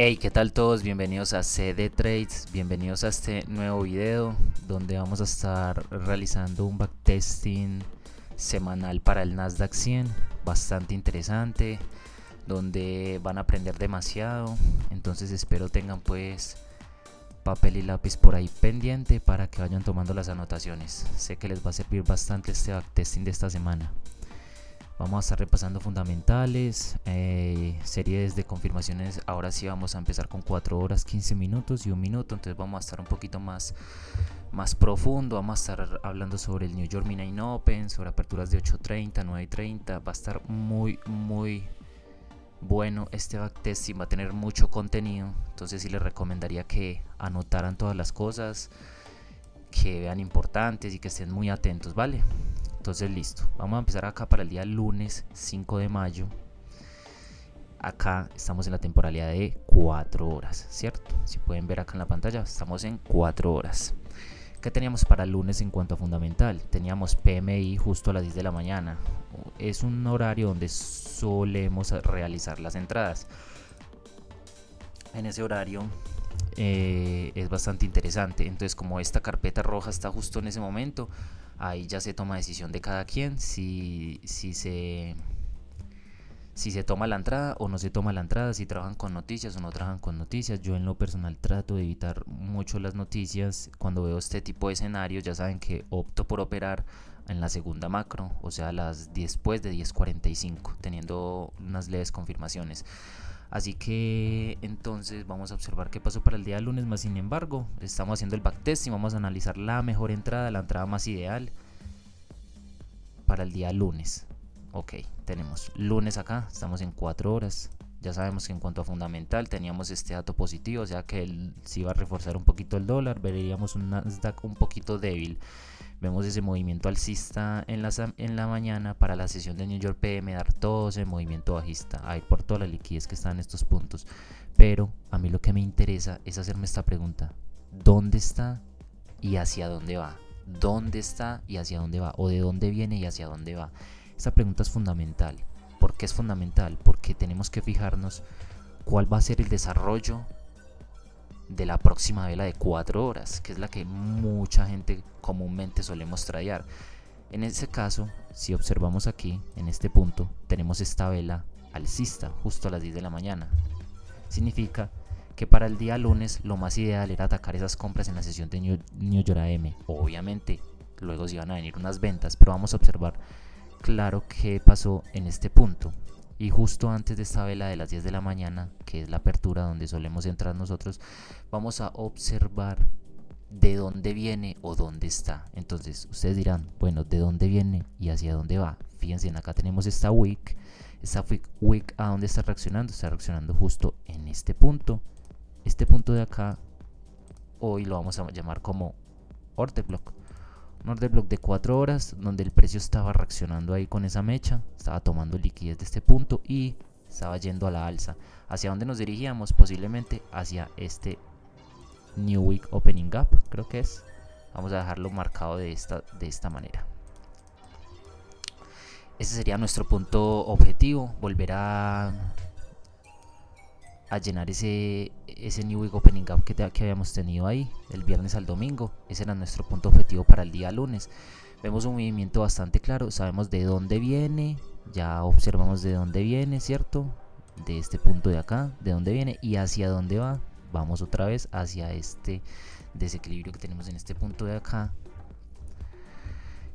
Hey, ¿qué tal todos? Bienvenidos a CD Trades, bienvenidos a este nuevo video donde vamos a estar realizando un backtesting semanal para el Nasdaq 100, bastante interesante, donde van a aprender demasiado. Entonces espero tengan pues papel y lápiz por ahí pendiente para que vayan tomando las anotaciones. Sé que les va a servir bastante este backtesting de esta semana. Vamos a estar repasando fundamentales, series de confirmaciones. Ahora sí vamos a empezar con 4 horas, 15 minutos y 1 minuto. Entonces vamos a estar un poquito más profundo. Vamos a estar hablando sobre el New York Midnight Open, sobre aperturas de 8:30, 9:30. Va a estar muy bueno este backtesting. Va a tener mucho contenido. Entonces sí les recomendaría que anotaran todas las cosas que vean importantes y que estén muy atentos, ¿vale? Entonces listo, vamos a empezar acá para el día lunes 5 de mayo. Acá estamos en la temporalidad de 4 horas, ¿cierto? Si pueden ver acá en la pantalla, estamos en 4 horas. ¿Qué teníamos para el lunes en cuanto a fundamental? Teníamos PMI justo a las 10 de la mañana. Es un horario donde solemos realizar las entradas. En ese horario es bastante interesante. Entonces, como esta carpeta roja está justo en ese momento, ahí ya se toma decisión de cada quien si se toma la entrada o no se toma la entrada, si trabajan con noticias o no trabajan con noticias. Yo en lo personal trato de evitar mucho las noticias. Cuando veo este tipo de escenarios, ya saben que opto por operar en la segunda macro, o sea, después de 10:45, teniendo unas leves confirmaciones. Así que entonces vamos a observar qué pasó para el día lunes. Más sin embargo, estamos haciendo el backtest y vamos a analizar la mejor entrada, la entrada más ideal para el día lunes. Ok, tenemos lunes acá, estamos en 4 horas. Ya sabemos que en cuanto a fundamental teníamos este dato positivo, o sea que se iba a reforzar un poquito el dólar. Veríamos un Nasdaq un poquito débil. Vemos ese movimiento alcista en la mañana para la sesión de New York PM, dar todo ese movimiento bajista. Hay por toda la liquidez que está en estos puntos. Pero a mí lo que me interesa es hacerme esta pregunta: ¿dónde está y hacia dónde va? ¿Dónde está y hacia dónde va? ¿O de dónde viene y hacia dónde va? Esta pregunta es fundamental. ¿Por qué es fundamental? Porque tenemos que fijarnos cuál va a ser el desarrollo de la próxima vela de 4 horas, que es la que mucha gente comúnmente solemos tradear. En ese caso, si observamos aquí, en este punto, tenemos esta vela alcista justo a las 10 de la mañana. Significa que para el día lunes lo más ideal era atacar esas compras en la sesión de New York AM. Obviamente, luego se iban a venir unas ventas, pero vamos a observar claro qué pasó en este punto. Y justo antes de esta vela de las 10 de la mañana, que es la apertura donde solemos entrar nosotros, vamos a observar de dónde viene o dónde está. Entonces ustedes dirán, bueno, ¿de dónde viene y hacia dónde va? Fíjense, acá tenemos esta wick. Esta wick, ¿a dónde está reaccionando? Está reaccionando justo en este punto. Este punto de acá, hoy lo vamos a llamar como order block. Un order block de 4 horas donde el precio estaba reaccionando ahí con esa mecha, estaba tomando liquidez de este punto y estaba yendo a la alza. ¿Hacia dónde nos dirigíamos? Posiblemente hacia este New Week Opening Gap, creo que es. Vamos a dejarlo marcado de esta manera. Ese sería nuestro punto objetivo, volver a llenar ese New Week Opening Gap que habíamos tenido ahí el viernes al domingo. Ese era nuestro punto objetivo para el día lunes. Vemos un movimiento bastante claro, sabemos de dónde viene, ya observamos de dónde viene, ¿cierto? De este punto de acá, de dónde viene y hacia dónde va. Vamos otra vez hacia este desequilibrio que tenemos en este punto de acá.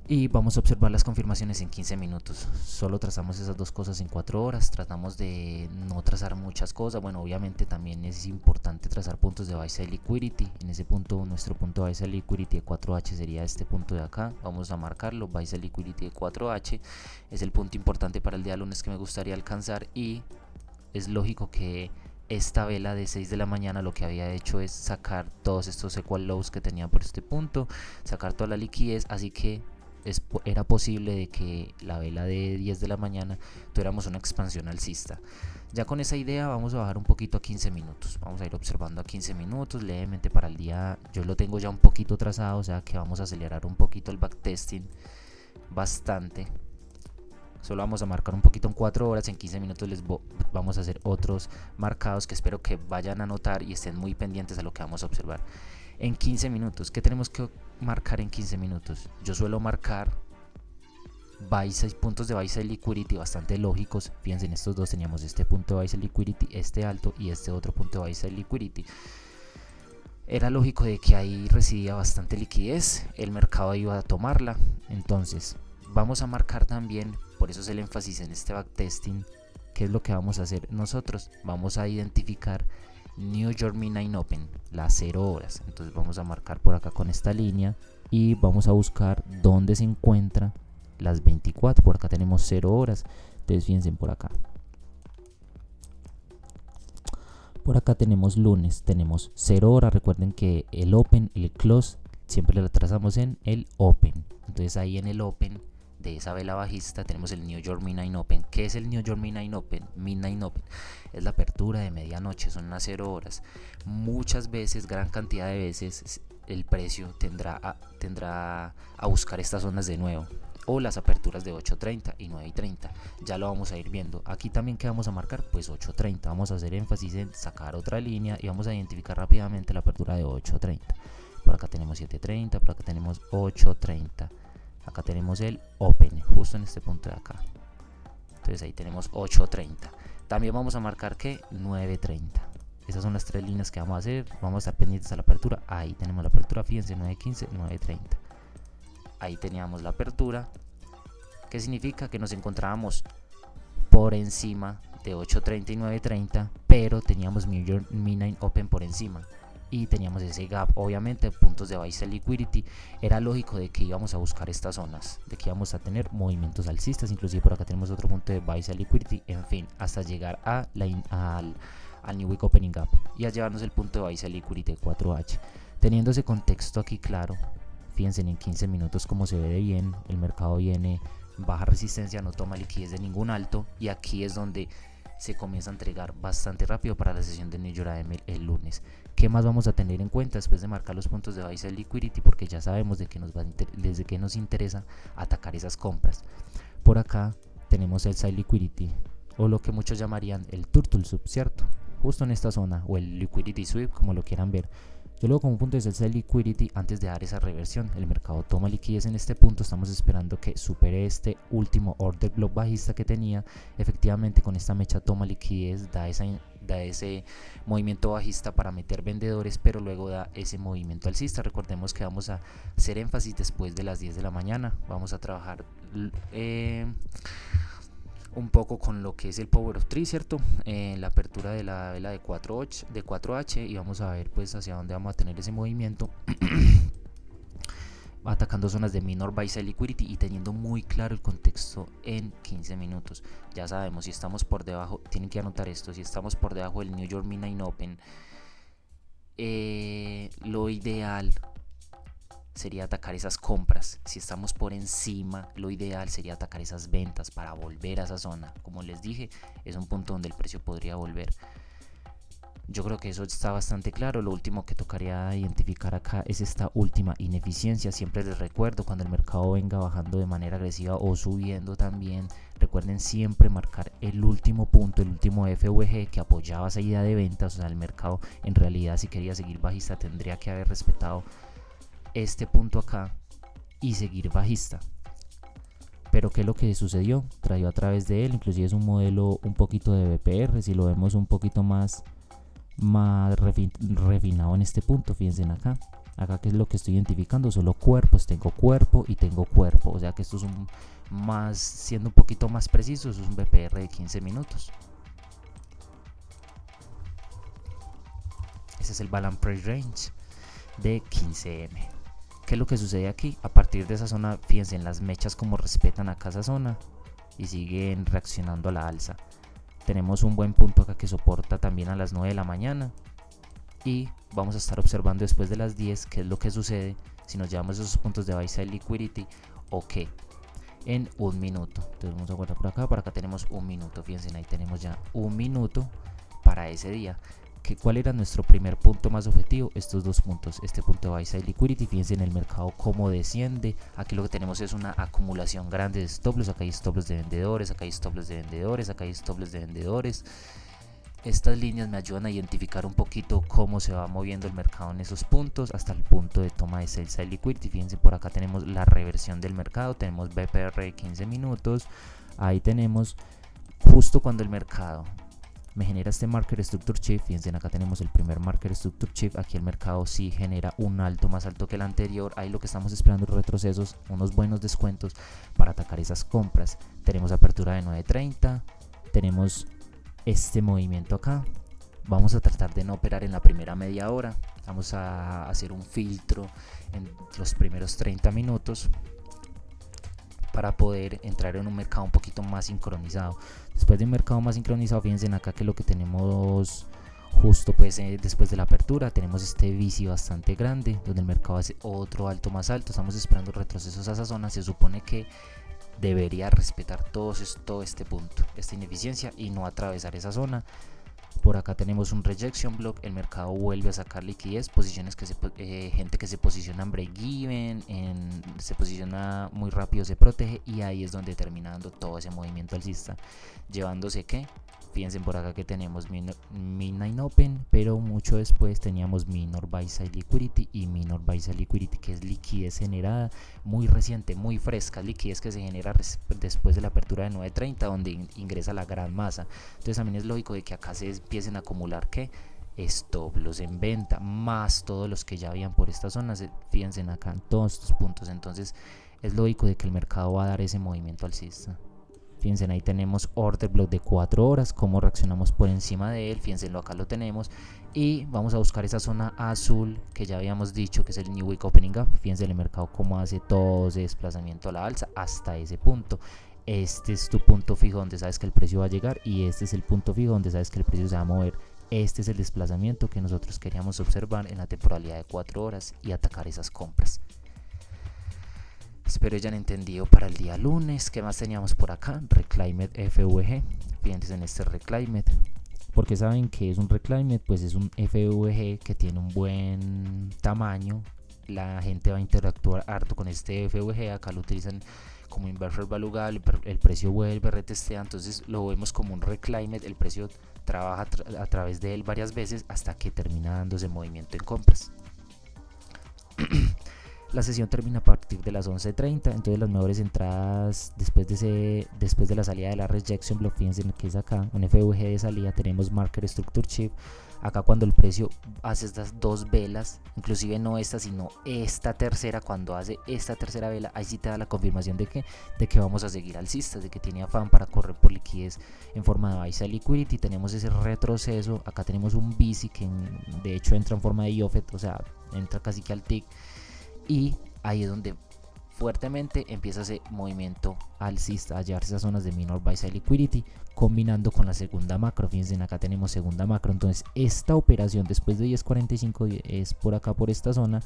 Y vamos a observar las confirmaciones en 15 minutos. Solo trazamos esas dos cosas en 4 horas. Tratamos de no trazar muchas cosas. Bueno, obviamente también es importante trazar puntos de buy side liquidity. En ese punto, nuestro punto de buy side liquidity de 4H sería este punto de acá. Vamos a marcarlo. Buy side liquidity de 4H es el punto importante para el día lunes que me gustaría alcanzar. Y es lógico que esta vela de 6 de la mañana lo que había hecho es sacar todos estos equal lows que tenía por este punto, sacar toda la liquidez. Así que era posible de que la vela de 10 de la mañana tuviéramos una expansión alcista. Ya con esa idea vamos a bajar un poquito a 15 minutos. Vamos a ir observando a 15 minutos levemente para el día. Yo lo tengo ya un poquito trazado, o sea que vamos a acelerar un poquito el backtesting bastante. Solo vamos a marcar un poquito en 4 horas. En 15 minutos vamos a hacer otros marcados que espero que vayan a notar y estén muy pendientes a lo que vamos a observar. En 15 minutos, ¿qué tenemos que marcar en 15 minutos? Yo suelo marcar puntos de buy side liquidity bastante lógicos. Fíjense, en estos dos teníamos este punto de buy side liquidity, este alto, y este otro punto de buy side liquidity. Era lógico de que ahí residía bastante liquidez, el mercado iba a tomarla. Entonces vamos a marcar también, por eso es el énfasis en este backtesting. ¿Qué es lo que vamos a hacer nosotros? Vamos a identificar New York Midnight Open, las 0 horas. Entonces vamos a marcar por acá con esta línea y vamos a buscar dónde se encuentra las 24. Por acá tenemos 0 horas. Entonces fíjense por acá. Por acá tenemos lunes, tenemos 0 horas. Recuerden que el open y el close siempre lo trazamos en el open. Entonces ahí en el open de esa vela bajista tenemos el New York Midnight Open. ¿Qué es el New York Midnight Open? Midnight Open es la apertura de medianoche, son unas 0 horas. Muchas veces, gran cantidad de veces, el precio tendrá a buscar estas zonas de nuevo, o las aperturas de 8.30 y 9.30. Ya lo vamos a ir viendo. Aquí también, ¿qué vamos a marcar? Pues 8.30. Vamos a hacer énfasis en sacar otra línea y vamos a identificar rápidamente la apertura de 8.30. Por acá tenemos 7.30, por acá tenemos 8.30. Acá tenemos el open, justo en este punto de acá. Entonces ahí tenemos 8.30. También vamos a marcar que 9.30. Esas son las 3 líneas que vamos a hacer. Vamos a estar pendientes a la apertura. Ahí tenemos la apertura, fíjense, 9.15, 9.30. Ahí teníamos la apertura, que significa que nos encontrábamos por encima de 8.30 y 9.30, pero teníamos New York Midnight Open por encima y teníamos ese gap, obviamente puntos de buy side liquidity. Era lógico de que íbamos a buscar estas zonas, de que íbamos a tener movimientos alcistas. Inclusive por acá tenemos otro punto de buy side liquidity, en fin, hasta llegar a al New Week Opening Gap y a llevarnos el punto de buy side liquidity de 4H. Teniendo ese contexto aquí claro, fíjense en 15 minutos como se ve de bien. El mercado viene baja resistencia, no toma liquidez de ningún alto, y aquí es donde se comienza a entregar bastante rápido para la sesión de New York AM el lunes. ¿Qué más vamos a tener en cuenta después de marcar los puntos de buy side liquidity? Porque ya sabemos de que desde que nos interesa atacar esas compras. Por acá tenemos el side liquidity, o lo que muchos llamarían el turtle sweep, ¿cierto? Justo en esta zona, o el liquidity sweep, como lo quieran ver. Yo luego como punto de sell liquidity antes de dar esa reversión. El mercado toma liquidez en este punto. Estamos esperando que supere este último order block bajista que tenía. Efectivamente, con esta mecha toma liquidez, da ese movimiento bajista para meter vendedores, pero luego da ese movimiento alcista. Recordemos que vamos a hacer énfasis después de las 10 de la mañana. Vamos a trabajar un poco con lo que es el Power of 3, ¿cierto? La apertura de la vela de 4H, y vamos a ver pues hacia dónde vamos a tener ese movimiento atacando zonas de minor buy side liquidity y teniendo muy claro el contexto en 15 minutos. Ya sabemos, si estamos por debajo, tienen que anotar esto, si estamos por debajo del New York Midnight Open, lo ideal sería atacar esas compras. Si estamos por encima, lo ideal sería atacar esas ventas para volver a esa zona. Como les dije, es un punto donde el precio podría volver. Yo creo que eso está bastante claro. Lo último que tocaría identificar acá es esta última ineficiencia. Siempre les recuerdo, cuando el mercado venga bajando de manera agresiva o subiendo también, recuerden siempre marcar el último punto, el último FVG que apoyaba esa idea de ventas. O sea, el mercado en realidad, si quería seguir bajista, tendría que haber respetado este punto acá y seguir bajista. Pero ¿qué es lo que sucedió? Trajo a través de él, inclusive es un modelo un poquito de BPR, si lo vemos un poquito más refinado en este punto. Fíjense acá que es lo que estoy identificando, solo cuerpos, tengo cuerpo y tengo cuerpo, o sea que esto es siendo un poquito más preciso, eso es un BPR de 15 minutos. Ese es el Balance Price Range de 15M. ¿Qué es lo que sucede aquí? A partir de esa zona, fíjense en las mechas como respetan acá esa zona y siguen reaccionando a la alza. Tenemos un buen punto acá que soporta también a las 9 de la mañana y vamos a estar observando después de las 10 qué es lo que sucede si nos llevamos esos puntos de buy side liquidity o qué en un minuto. Entonces vamos a guardar por acá tenemos un minuto. Fíjense, ahí tenemos ya un minuto para ese día. ¿Cuál era nuestro primer punto más objetivo? Estos dos puntos, este punto de buy side liquidity. Fíjense en el mercado cómo desciende. Aquí lo que tenemos es una acumulación grande de stop loss. Acá hay stop loss de vendedores, acá hay stop loss de vendedores, acá hay stop loss de vendedores. Estas líneas me ayudan a identificar un poquito cómo se va moviendo el mercado en esos puntos hasta el punto de toma de sell side liquidity. Fíjense, por acá tenemos la reversión del mercado, tenemos BPR de 15 minutos. Ahí tenemos justo cuando el mercado me genera este market structure shift. Fíjense, acá tenemos el primer market structure shift. Aquí el mercado sí genera un alto más alto que el anterior. Ahí lo que estamos esperando es retrocesos, unos buenos descuentos para atacar esas compras. Tenemos apertura de 9.30, tenemos este movimiento acá. Vamos a tratar de no operar en la primera media hora. Vamos a hacer un filtro en los primeros 30 minutos para poder entrar en un mercado un poquito más sincronizado. Después de un mercado más sincronizado, fíjense acá que lo que tenemos justo pues después de la apertura, tenemos este VC bastante grande donde el mercado hace otro alto más alto. Estamos esperando retrocesos a esa zona. Se supone que debería respetar todo este punto, esta ineficiencia, y no atravesar esa zona. Por acá tenemos un rejection block, el mercado vuelve a sacar liquidez, posiciones que gente que se posiciona en break even, se posiciona muy rápido, se protege, y ahí es donde termina dando todo ese movimiento alcista, llevándose que, fíjense por acá que tenemos midnight open, pero mucho después teníamos minor buy side liquidity y minor buy side liquidity, que es liquidez generada muy reciente, muy fresca, liquidez que se genera después de la apertura de 9.30, donde ingresa la gran masa. Entonces también es lógico de que acá se empiecen a acumular que stop loss en venta, más todos los que ya habían por esta zona. Fíjense acá en todos estos puntos. Entonces es lógico de que el mercado va a dar ese movimiento alcista. Fíjense, ahí tenemos order block de 4 horas, cómo reaccionamos por encima de él. Fíjense, acá lo tenemos. Y vamos a buscar esa zona azul que ya habíamos dicho que es el New Week Opening Gap. Fíjense el mercado cómo hace todo ese desplazamiento a la alza hasta ese punto. Este es tu punto fijo donde sabes que el precio va a llegar, y este es el punto fijo donde sabes que el precio se va a mover. Este es el desplazamiento que nosotros queríamos observar en la temporalidad de 4 horas y atacar esas compras. Espero hayan entendido para el día lunes. ¿Qué más teníamos por acá? Reclaimed FVG. Fíjense en este Reclaimed. Porque saben que es un Reclaimed, pues es un FVG que tiene un buen tamaño. La gente va a interactuar harto con este FVG. Acá lo utilizan como inversor value gap. El precio vuelve, retestea. Entonces lo vemos como un Reclaimed. El precio trabaja a través de él varias veces hasta que termina dándose movimiento en compras. La sesión termina a partir de las 11:30, entonces las mejores entradas después de la salida de la rejection block, fíjense que es acá, un FVG de salida, tenemos market structure shift. Acá cuando el precio hace estas dos velas, inclusive no esta sino esta tercera, cuando hace esta tercera vela, ahí sí te da la confirmación de que vamos a seguir alcistas, de que tiene afán para correr por liquidez en forma de buy side liquidity. Tenemos ese retroceso, acá tenemos un VC que de hecho entra en forma de IOFET, o sea, entra casi que al tick. Y ahí es donde fuertemente empieza ese movimiento alcista a llevarse esas zonas de minor buy side liquidity, combinando con la segunda macro. Fíjense, acá tenemos segunda macro. Entonces esta operación después de 10.45 es por acá, por esta zona,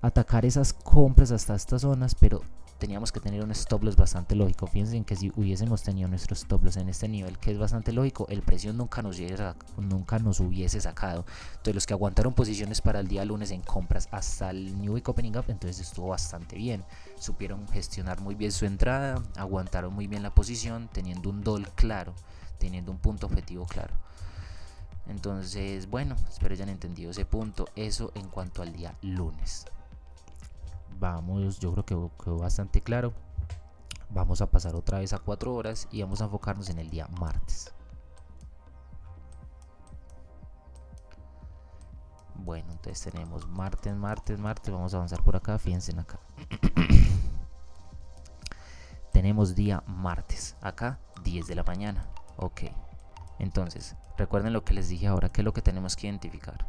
atacar esas compras hasta estas zonas, pero teníamos que tener un stop loss bastante lógico. Fíjense en que si hubiésemos tenido nuestro stop loss en este nivel, que es bastante lógico, el precio nunca nos hubiese sacado. Entonces los que aguantaron posiciones para el día lunes en compras hasta el New Week Opening Up, entonces estuvo bastante bien. Supieron gestionar muy bien su entrada, aguantaron muy bien la posición, teniendo un DOL claro, teniendo un punto objetivo claro. Entonces, bueno, espero hayan entendido ese punto. Eso en cuanto al día lunes. Vamos, yo creo que quedó bastante claro. Vamos a pasar otra vez a 4 horas y vamos a enfocarnos en el día martes. Bueno, entonces tenemos martes. Vamos a avanzar por acá, fíjense acá. Tenemos día martes, acá 10 de la mañana. Ok, entonces recuerden lo que les dije ahora, que es lo que tenemos que identificar.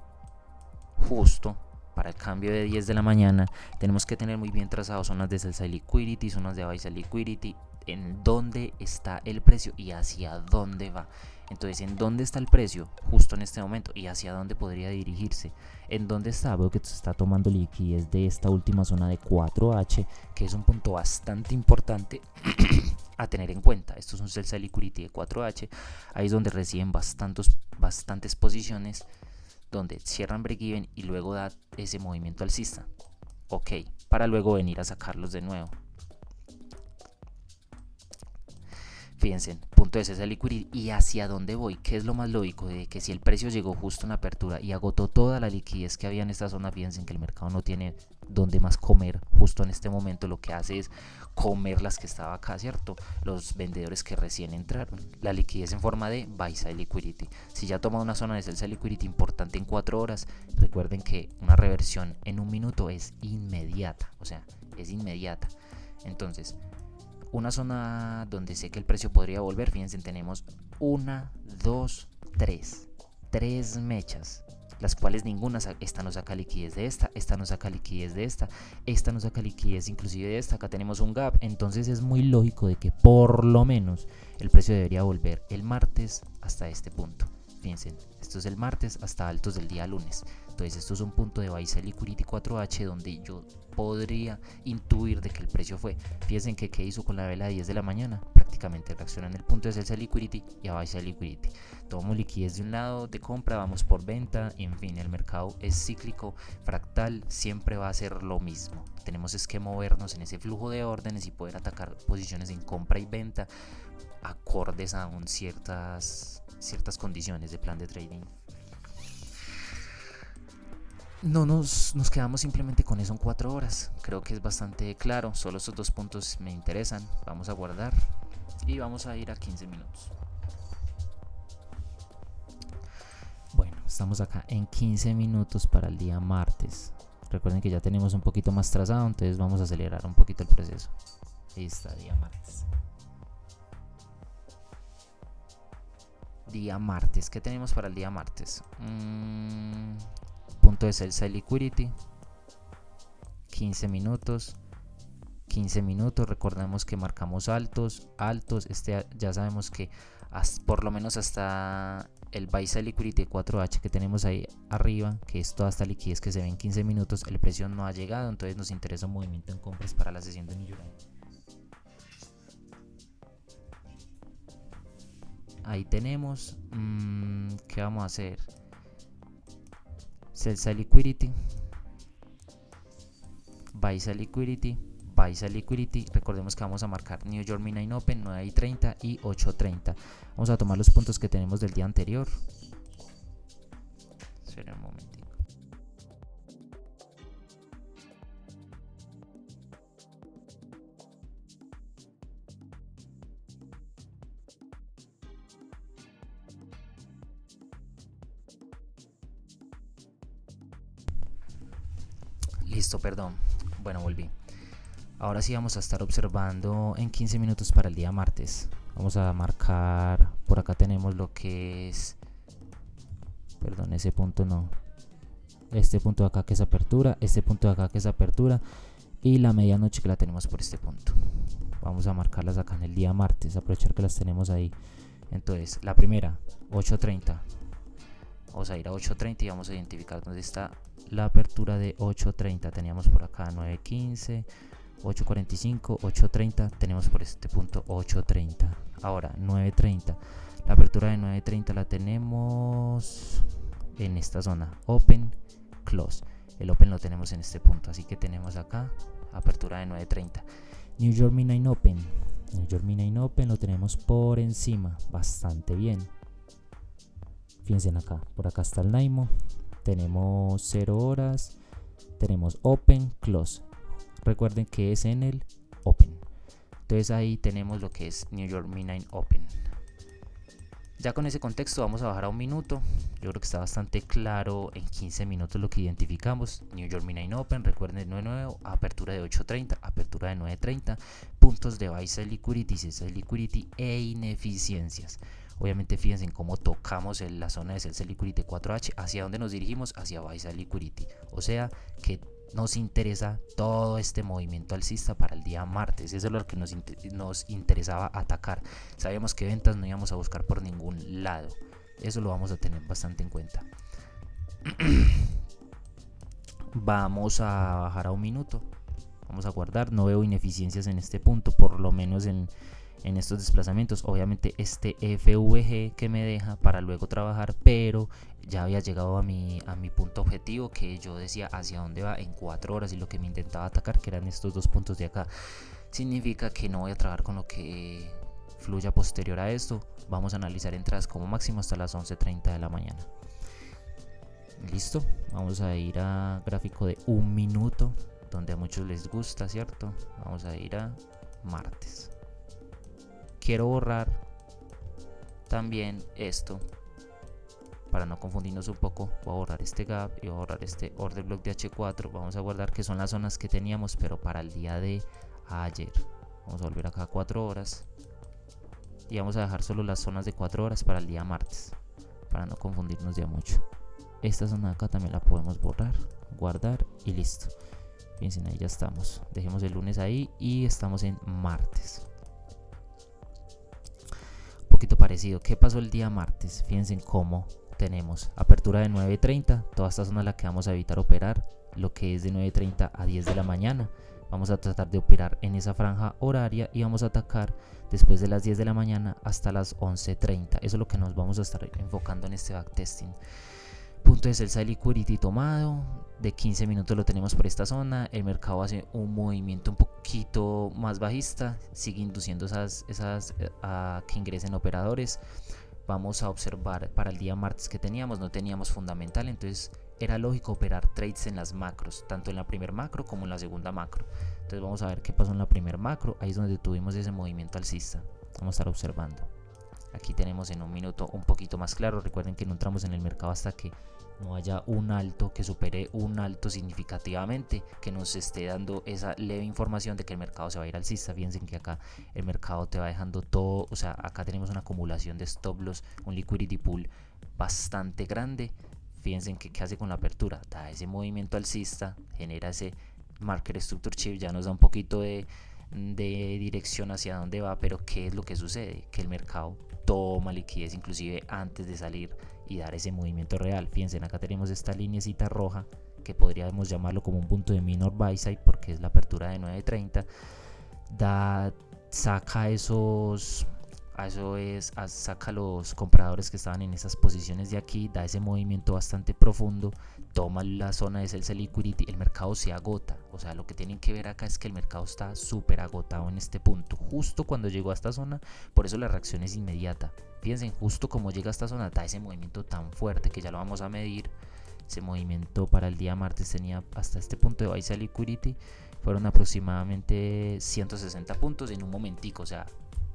Justo para el cambio de 10 de la mañana tenemos que tener muy bien trazados zonas de sell side liquidity, zonas de buy side liquidity, en dónde está el precio y hacia dónde va. Entonces, ¿en dónde está el precio justo en este momento y hacia dónde podría dirigirse? ¿En dónde está? Veo que se está tomando liquidez de esta última zona de 4H, que es un punto bastante importante a tener en cuenta. Esto es un sell side liquidity de 4H. Ahí es donde reciben bastantes posiciones donde cierran break-even y luego da ese movimiento alcista. Ok, para luego venir a sacarlos de nuevo. Fíjense, punto de esa liquidity. ¿Y hacia dónde voy? ¿Qué es lo más lógico? De que si el precio llegó justo en la apertura y agotó toda la liquidez que había en esta zona, fíjense que el mercado no tiene dónde más comer justo en este momento. Lo que hace es comer las que estaba acá, ¿cierto? Los vendedores que recién entraron. La liquidez en forma de buy side liquidity. Si ya toma una zona de sell side liquidity importante en 4 horas, recuerden que una reversión en un minuto es inmediata. O sea, es inmediata. Entonces, una zona donde sé que el precio podría volver, fíjense, tenemos 1, 2, 3 mechas, las cuales ninguna, esta no saca liquidez de esta no saca liquidez de esta no saca liquidez inclusive de esta. Acá tenemos un gap, entonces es muy lógico de que por lo menos el precio debería volver el martes hasta este punto. Fíjense, esto es el martes hasta altos del día lunes. Entonces esto es un punto de buy side liquidity 4H donde yo podría intuir de que el precio fue. Fíjense que qué hizo con la vela de 10 de la mañana. Prácticamente reacciona en el punto de sell side liquidity y a buy side liquidity. Tomamos liquidez de un lado de compra, vamos por venta. En fin, el mercado es cíclico, fractal, siempre va a ser lo mismo. Tenemos es que movernos en ese flujo de órdenes y poder atacar posiciones en compra y venta acordes a ciertas condiciones de plan de trading. No nos quedamos simplemente con eso en 4 horas. Creo que es bastante claro. Solo estos 2 puntos me interesan. Vamos a guardar y vamos a ir a 15 minutos. Bueno, estamos acá en 15 minutos para el día martes. Recuerden que ya tenemos un poquito más trazado, entonces vamos a acelerar un poquito el proceso. Ahí está, día martes. Día martes, ¿qué tenemos para el día martes? Punto de sell side liquidity, 15 minutos, recordemos que marcamos altos, ya sabemos que por lo menos hasta el buy side liquidity 4H que tenemos ahí arriba, que es toda esta liquidez que se ve en 15 minutos, el precio no ha llegado, entonces nos interesa un movimiento en compras para la sesión de New York. Ahí tenemos, ¿qué vamos a hacer? Sell side liquidity, buy side liquidity, recordemos que vamos a marcar New York Midnight Open 9:30 y 8:30. Vamos a tomar los puntos que tenemos del día anterior. Espera un momentico. Listo, perdón. Bueno, volví. Ahora sí vamos a estar observando en 15 minutos para el día martes. Vamos a marcar, por acá tenemos lo que es, perdón, ese punto no, este punto de acá que es apertura, este punto de acá que es apertura y la medianoche que la tenemos por este punto. Vamos a marcarlas acá en el día martes, aprovechar que las tenemos ahí. Entonces, la primera, 8:30. Vamos a ir a 8:30 y vamos a identificar dónde está la apertura de 8:30. Teníamos por acá 9:15, 8:45, 8:30. Tenemos por este punto 8:30. Ahora 9:30. La apertura de 9:30 la tenemos en esta zona. Open, close. El open lo tenemos en este punto. Así que tenemos acá apertura de 9:30. New York Midnight Open. New York Midnight Open lo tenemos por encima. Bastante bien. Fíjense acá, por acá está el NYMO, tenemos 0 horas, tenemos Open, Close, recuerden que es en el Open, entonces ahí tenemos lo que es New York Midnight Open. Ya con ese contexto vamos a bajar a un minuto, yo creo que está bastante claro en 15 minutos lo que identificamos. New York Midnight Open, recuerden de nuevo, apertura de 8:30, apertura de 9:30, puntos de buy side liquidity, sell side liquidity e ineficiencias. Obviamente fíjense en cómo tocamos en la zona de sell side liquidity 4H, hacia dónde nos dirigimos, hacia buy side liquidity, o sea que nos interesa todo este movimiento alcista para el día martes. Eso es lo que nos interesaba atacar. Sabíamos que ventas no íbamos a buscar por ningún lado, eso lo vamos a tener bastante en cuenta. Vamos a bajar a un minuto, vamos a guardar. No veo ineficiencias en este punto, por lo menos en en estos desplazamientos. Obviamente este FVG que me deja para luego trabajar, pero ya había llegado a mi punto objetivo, que yo decía hacia dónde va en 4 horas, y lo que me intentaba atacar, que eran estos 2 puntos de acá. Significa que no voy a trabajar con lo que fluya posterior a esto. Vamos a analizar entradas como máximo hasta las 11:30 de la mañana. Listo, vamos a ir a gráfico de 1 minuto, donde a muchos les gusta, ¿cierto? Vamos a ir a martes. Quiero borrar también esto para no confundirnos un poco. Voy a borrar este gap y voy a borrar este order block de H4. Vamos a guardar que son las zonas que teníamos, pero para el día de ayer. Vamos a volver acá a 4 horas y vamos a dejar solo las zonas de 4 horas para el día martes, para no confundirnos ya mucho. Esta zona de acá también la podemos borrar, guardar y listo. Fíjense, ahí ya estamos. Dejemos el lunes ahí y estamos en martes. Un poquito parecido. ¿Qué pasó el día martes? Fíjense cómo tenemos apertura de 9:30. Toda esta zona la que vamos a evitar operar, lo que es de 9:30 a 10 de la mañana. Vamos a tratar de operar en esa franja horaria y vamos a atacar después de las 10 de la mañana hasta las 11:30. Eso es lo que nos vamos a estar enfocando en este backtesting. Punto de sell liquidity tomado, de 15 minutos lo tenemos por esta zona. El mercado hace un movimiento un poquito más bajista, sigue induciendo a que ingresen operadores. Vamos a observar para el día martes que no teníamos fundamental, entonces era lógico operar trades en las macros, tanto en la primer macro como en la segunda macro. Entonces vamos a ver qué pasó en la primer macro. Ahí es donde tuvimos ese movimiento alcista. Vamos a estar observando. Aquí tenemos en 1 minuto un poquito más claro. Recuerden que no entramos en el mercado hasta que no haya un alto que supere un alto significativamente, que nos esté dando esa leve información de que el mercado se va a ir alcista. Fíjense que acá el mercado te va dejando todo, o sea, acá tenemos una acumulación de stop loss, un liquidity pool bastante grande. Fíjense qué hace con la apertura, da ese movimiento alcista, genera ese market structure shift, ya nos da un poquito de dirección hacia dónde va, pero ¿qué es lo que sucede? Que el mercado toma liquidez inclusive antes de salir y dar ese movimiento real. Fíjense, acá tenemos esta linecita roja que podríamos llamarlo como un punto de minor buy side, porque es la apertura de 9:30. Saca saca los compradores que estaban en esas posiciones de aquí, da ese movimiento bastante profundo, toma la zona de sell liquidity, el mercado se agota. O sea, lo que tienen que ver acá es que el mercado está súper agotado en este punto, justo cuando llegó a esta zona. Por eso la reacción es inmediata. Fíjense, justo como llega a esta zona, da ese movimiento tan fuerte que ya lo vamos a medir. Ese movimiento para el día martes tenía hasta este punto de buy sell liquidity, fueron aproximadamente 160 puntos en un momentico, o sea,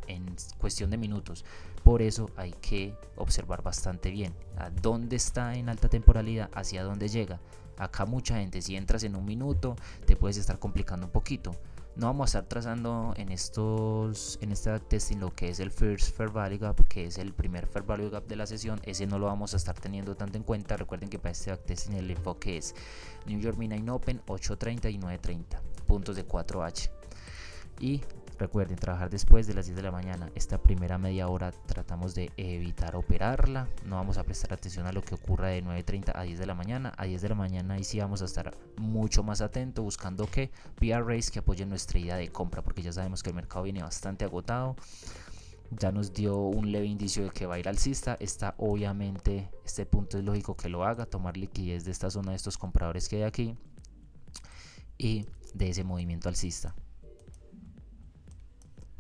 en cuestión de minutos. Por eso hay que observar bastante bien a dónde está en alta temporalidad, hacia dónde llega. Acá mucha gente, si entras en 1 minuto, te puedes estar complicando un poquito. No vamos a estar trazando en este backtesting lo que es el First Fair Value Gap, que es el primer Fair Value Gap de la sesión. Ese no lo vamos a estar teniendo tanto en cuenta. Recuerden que para este backtesting el enfoque es New York Midnight Open, 8:30 y 9:30, puntos de 4H. Y recuerden trabajar después de las 10 de la mañana. Esta primera media hora tratamos de evitar operarla. No vamos a prestar atención a lo que ocurra de 9:30 a 10 de la mañana. A 10 de la mañana ahí sí vamos a estar mucho más atento, buscando que PRs que apoyen nuestra idea de compra, porque ya sabemos que el mercado viene bastante agotado. Ya nos dio un leve indicio de que va a ir alcista. Obviamente este punto es lógico que lo haga, tomar liquidez de esta zona de estos compradores que hay aquí y de ese movimiento alcista.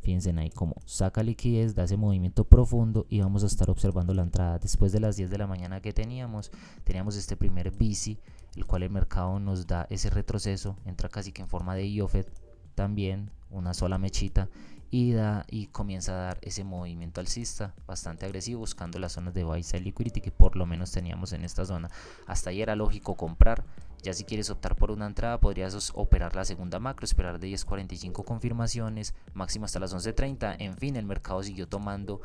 Fíjense ahí como saca liquidez, da ese movimiento profundo y vamos a estar observando la entrada. Después de las 10 de la mañana que teníamos este primer VC, el cual el mercado nos da ese retroceso, entra casi que en forma de IOFED también, una sola mechita, y comienza a dar ese movimiento alcista bastante agresivo, buscando las zonas de buy side liquidity que por lo menos teníamos en esta zona. Hasta ahí era lógico comprar. Ya si quieres optar por una entrada, podrías operar la segunda macro, esperar de 10:45 confirmaciones, máximo hasta las 11:30. En fin, el mercado siguió tomando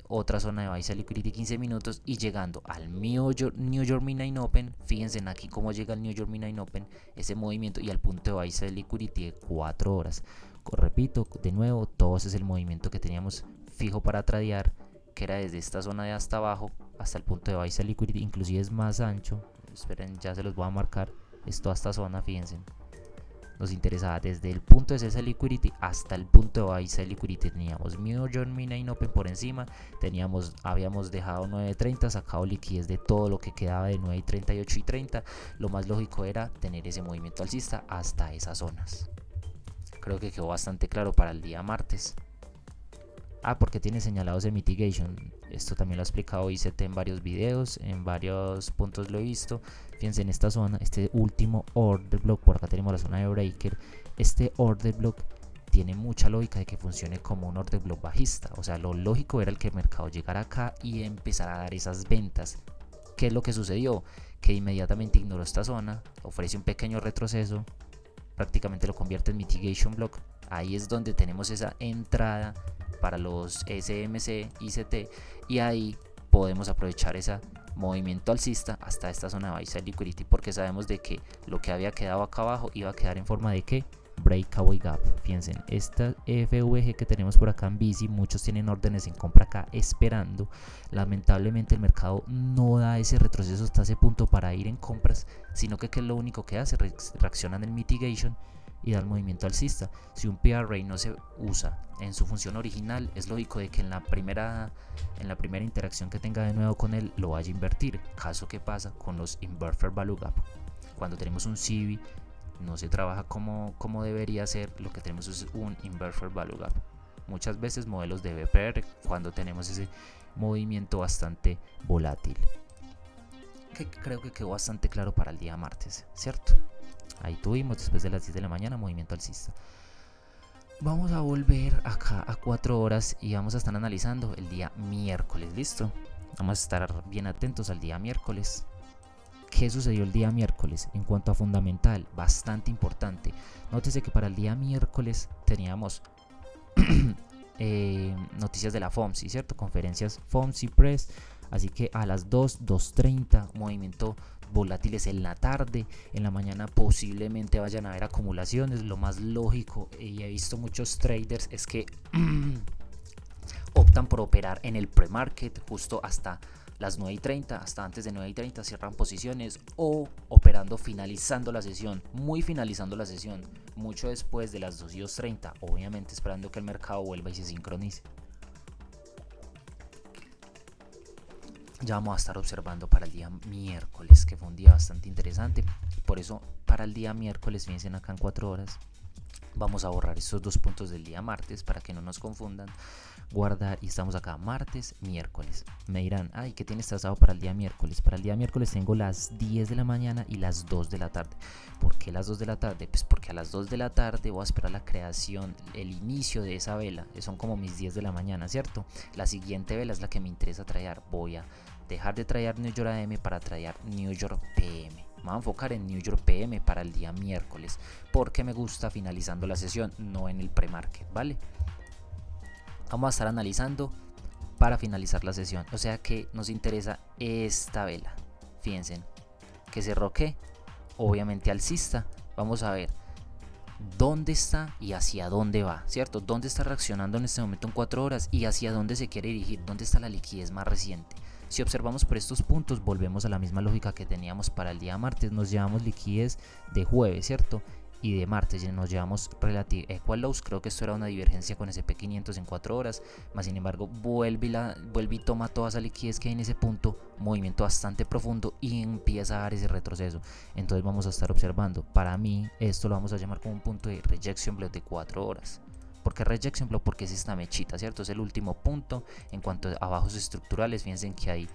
otra zona de buy side liquidity 15 minutos y llegando al New York Midnight Open. Fíjense aquí cómo llega el New York Midnight Open, ese movimiento, y al punto de buy side liquidity de 4 horas. Repito, de nuevo, todo ese es el movimiento que teníamos fijo para tradear, que era desde esta zona de hasta abajo hasta el punto de buy side liquidity, inclusive es más ancho. Esperen, ya se los voy a marcar. Es toda esta zona, fíjense. nos interesaba desde el punto de Sell Liquidity hasta el punto de Buy Sell Liquidity. Teníamos New York Main Open por encima, habíamos dejado 9.30, sacado liquidez de todo lo que quedaba de 9.38 y 30. Lo más lógico era tener ese movimiento alcista hasta esas zonas. Creo que quedó bastante claro para el día martes. Porque tiene señalados de mitigation. Esto también lo he explicado ICT en varios videos, en varios puntos lo he visto. Fíjense en esta zona, este último order block, por acá tenemos la zona de breaker. Este order block tiene mucha lógica de que funcione como un order block bajista. O sea, lo lógico era el que el mercado llegara acá y empezara a dar esas ventas. ¿Qué es lo que sucedió? Que inmediatamente ignoró esta zona, ofrece un pequeño retroceso, prácticamente lo convierte en mitigation block. Ahí es donde tenemos esa entrada para los SMC, ICT, y ahí podemos aprovechar ese movimiento alcista hasta esta zona de Buy Sell Liquidity, porque sabemos de que lo que había quedado acá abajo iba a quedar en forma de ¿qué? Breakaway Gap. Fíjense, esta FVG que tenemos por acá en bici, muchos tienen órdenes en compra acá esperando. Lamentablemente el mercado no da ese retroceso hasta ese punto para ir en compras, sino que lo único que hace, reaccionan en mitigation y da el movimiento alcista. Si un PRA no se usa en su función original, es lógico de que en la primera interacción que tenga de nuevo con él lo vaya a invertir. Caso que pasa con los Inverter Value Gap. Cuando tenemos un CIVI no se trabaja como debería ser, lo que tenemos es un Inverter Value Gap. Muchas veces modelos de BPR cuando tenemos ese movimiento bastante volátil. Que creo que quedó bastante claro para el día martes, ¿cierto? Ahí tuvimos después de las 10 de la mañana movimiento alcista. Vamos a volver acá a 4 horas y vamos a estar analizando el día miércoles, ¿listo? Vamos a estar bien atentos al día miércoles. ¿Qué sucedió el día miércoles? En cuanto a fundamental, bastante importante. Nótese que para el día miércoles teníamos noticias de la FOMC, ¿cierto? Conferencias FOMC Press. Así que a las 2:30 movimiento volátiles en la tarde. En la mañana posiblemente vayan a haber acumulaciones. Lo más lógico, y he visto muchos traders, es que optan por operar en el pre-market justo hasta las 9:30, hasta antes de 9:30 cierran posiciones, o operando finalizando la sesión, muy finalizando la sesión, mucho después de las 2:30, obviamente esperando que el mercado vuelva y se sincronice. Ya vamos a estar observando para el día miércoles, que fue un día bastante interesante. Por eso para el día miércoles, fíjense acá en 4 horas, vamos a borrar estos dos puntos del día martes para que no nos confundan. Guardar, y estamos acá martes, miércoles. Me dirán, ay, ¿qué tienes trazado para el día miércoles? Para el día miércoles tengo las 10 de la mañana y las 2 de la tarde. ¿Por qué las 2 de la tarde? Pues porque a las 2 de la tarde voy a esperar la creación, el inicio de esa vela. Son como mis 10 de la mañana, ¿cierto? La siguiente vela es la que me interesa tradear. Voy a dejar de tradear New York AM para tradear New York PM. Me voy a enfocar en New York PM para el día miércoles, porque me gusta finalizando la sesión, no en el pre-market, ¿vale? Vamos a estar analizando para finalizar la sesión, o sea que nos interesa esta vela. Fíjense que cerró que obviamente alcista. Vamos a ver dónde está y hacia dónde va, ¿cierto? Dónde está reaccionando en este momento en 4 horas y hacia dónde se quiere dirigir, dónde está la liquidez más reciente. Si observamos por estos puntos, volvemos a la misma lógica que teníamos para el día martes. Nos llevamos liquidez de jueves, ¿cierto? Y de martes ya nos llevamos relative equal lows. Creo que esto era una divergencia con SP500 en 4 horas. Más sin embargo, vuelve y toma toda esa liquidez que hay en ese punto. Movimiento bastante profundo y empieza a dar ese retroceso. Entonces vamos a estar observando. Para mí, esto lo vamos a llamar como un punto de rejection block de 4 horas. ¿Por qué rejection block? Porque es esta mechita, ¿cierto? Es el último punto. En cuanto a bajos estructurales, fíjense que hay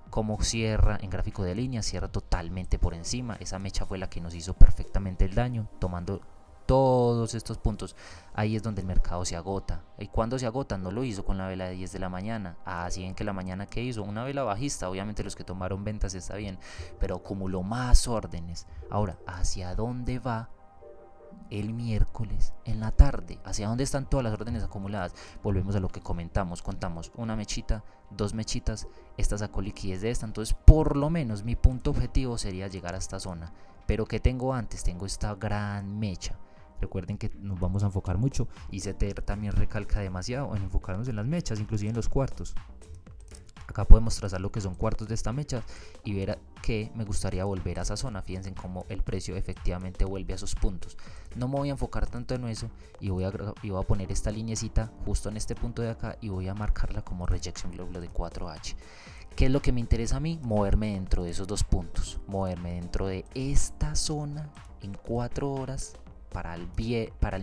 como cierra en gráfico de línea, cierra totalmente por encima. Esa mecha fue la que nos hizo perfectamente el daño, tomando todos estos puntos. Ahí es donde el mercado se agota. ¿Y cuando se agota? No lo hizo con la vela de 10 de la mañana. Así en que la mañana que hizo una vela bajista, obviamente los que tomaron ventas está bien, pero acumuló más órdenes. Ahora, ¿hacia dónde va el miércoles en la tarde? ¿Hacia dónde están todas las órdenes acumuladas? Volvemos a lo que comentamos, contamos una mechita, 2 mechitas, esta sacó liquidez de esta, entonces por lo menos mi punto objetivo sería llegar a esta zona. Pero ¿qué tengo antes? Tengo esta gran mecha. Recuerden que nos vamos a enfocar mucho y CTR también recalca demasiado en enfocarnos en las mechas, inclusive en los cuartos. Acá podemos trazar lo que son cuartos de esta mecha y ver que me gustaría volver a esa zona. Fíjense cómo el precio efectivamente vuelve a esos puntos. No me voy a enfocar tanto en eso y voy a poner esta linecita justo en este punto de acá y voy a marcarla como rejection block de 4H. ¿Qué es lo que me interesa a mí? Moverme dentro de esos dos puntos, moverme dentro de esta zona en 4 horas para el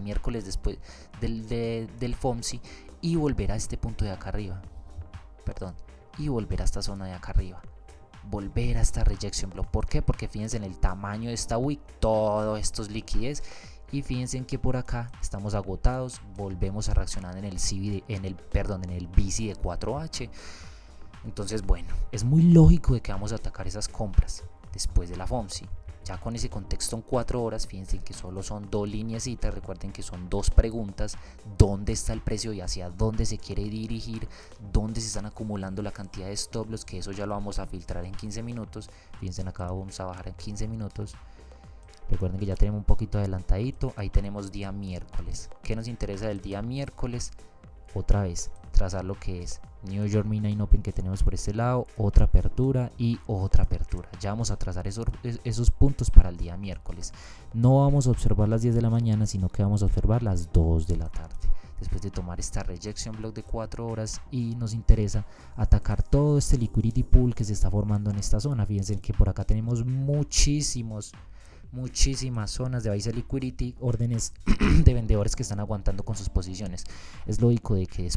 miércoles después del FOMC y volver a este punto de acá arriba. Y volver a esta zona de acá arriba, volver a esta rejection block. ¿Por qué? Porque fíjense en el tamaño de esta wick, todo esto es liquidez, y fíjense en que por acá estamos agotados, volvemos a reaccionar en el BC de 4H. Entonces, bueno, es muy lógico de que vamos a atacar esas compras después de la FOMC. Ya con ese contexto en 4 horas, fíjense que solo son 2 lineecitas, recuerden que son 2 preguntas, dónde está el precio y hacia dónde se quiere dirigir, dónde se están acumulando la cantidad de stop loss, que eso ya lo vamos a filtrar en 15 minutos, fíjense acá vamos a bajar en 15 minutos, recuerden que ya tenemos un poquito adelantadito, ahí tenemos día miércoles. ¿Qué nos interesa del día miércoles? Otra vez, trazar lo que es New York Midnight Open que tenemos por este lado, otra apertura y otra apertura. Ya vamos a trazar esos puntos para el día miércoles. No vamos a observar las 10 de la mañana, sino que vamos a observar las 2 de la tarde. Después de tomar esta rejection block de 4 horas y nos interesa atacar todo este liquidity pool que se está formando en esta zona. Fíjense que por acá tenemos muchísimas zonas de buy sell liquidity, órdenes de vendedores que están aguantando con sus posiciones. Es lógico de que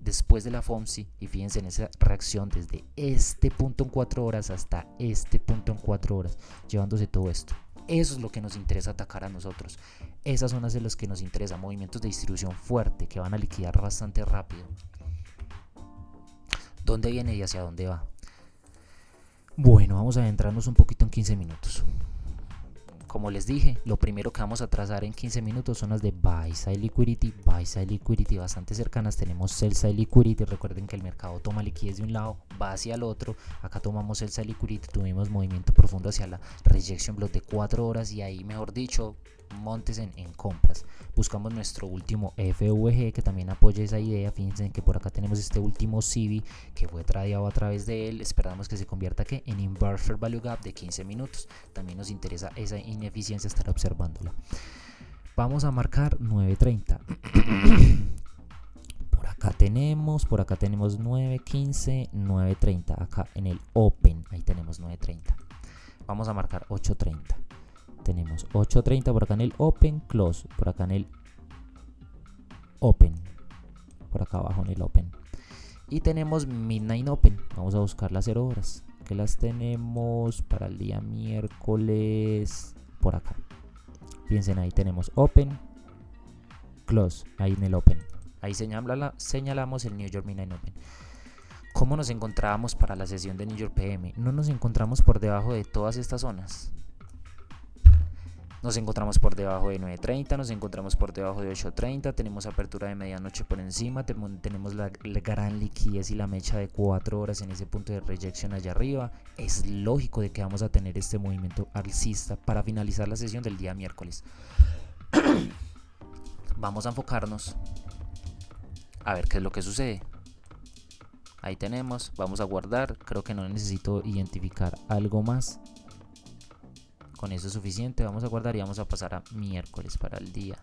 después de la FOMC, y fíjense en esa reacción desde este punto en 4 horas hasta este punto en 4 horas, llevándose todo esto. Eso es lo que nos interesa atacar a nosotros. Esas zonas en las que nos interesa, movimientos de distribución fuerte que van a liquidar bastante rápido. ¿Dónde viene y hacia dónde va? Bueno, vamos a adentrarnos un poquito en 15 minutos. Como les dije, lo primero que vamos a trazar en 15 minutos son las de buy side liquidity bastante cercanas. Tenemos sell side liquidity, recuerden que el mercado toma liquidez de un lado, va hacia el otro. Acá tomamos sell side liquidity, tuvimos movimiento profundo hacia la rejection block de 4 horas y ahí, mejor dicho, montes en compras. Buscamos nuestro último FVG que también apoya esa idea. Fíjense que por acá tenemos este último CB que fue tradeado a través de él. Esperamos que se convierta en inverse value gap de 15 minutos. También nos interesa esa ineficiencia, estar observándola. Vamos a marcar 9.30. Por acá tenemos 9.15, 9.30. Acá en el open, ahí tenemos 9.30. Vamos a marcar 8.30. Tenemos 8.30 por acá en el open, close, por acá en el open, por acá abajo en el open. Y tenemos midnight open. Vamos a buscar las 0 horas, que las tenemos para el día miércoles por acá. Piensen, ahí tenemos open, close, ahí en el open. Ahí señalamos el New York Midnight Open. ¿Cómo nos encontrábamos para la sesión de New York PM? No nos encontramos por debajo de todas estas zonas. Nos encontramos por debajo de 9.30, nos encontramos por debajo de 8.30, tenemos apertura de medianoche por encima, tenemos la gran liquidez y la mecha de 4 horas en ese punto de rejection allá arriba. Es lógico de que vamos a tener este movimiento alcista para finalizar la sesión del día miércoles. Vamos a enfocarnos a ver qué es lo que sucede. Ahí tenemos, vamos a guardar, creo que no necesito identificar algo más. Con eso es suficiente, vamos a guardar y vamos a pasar a miércoles para el día.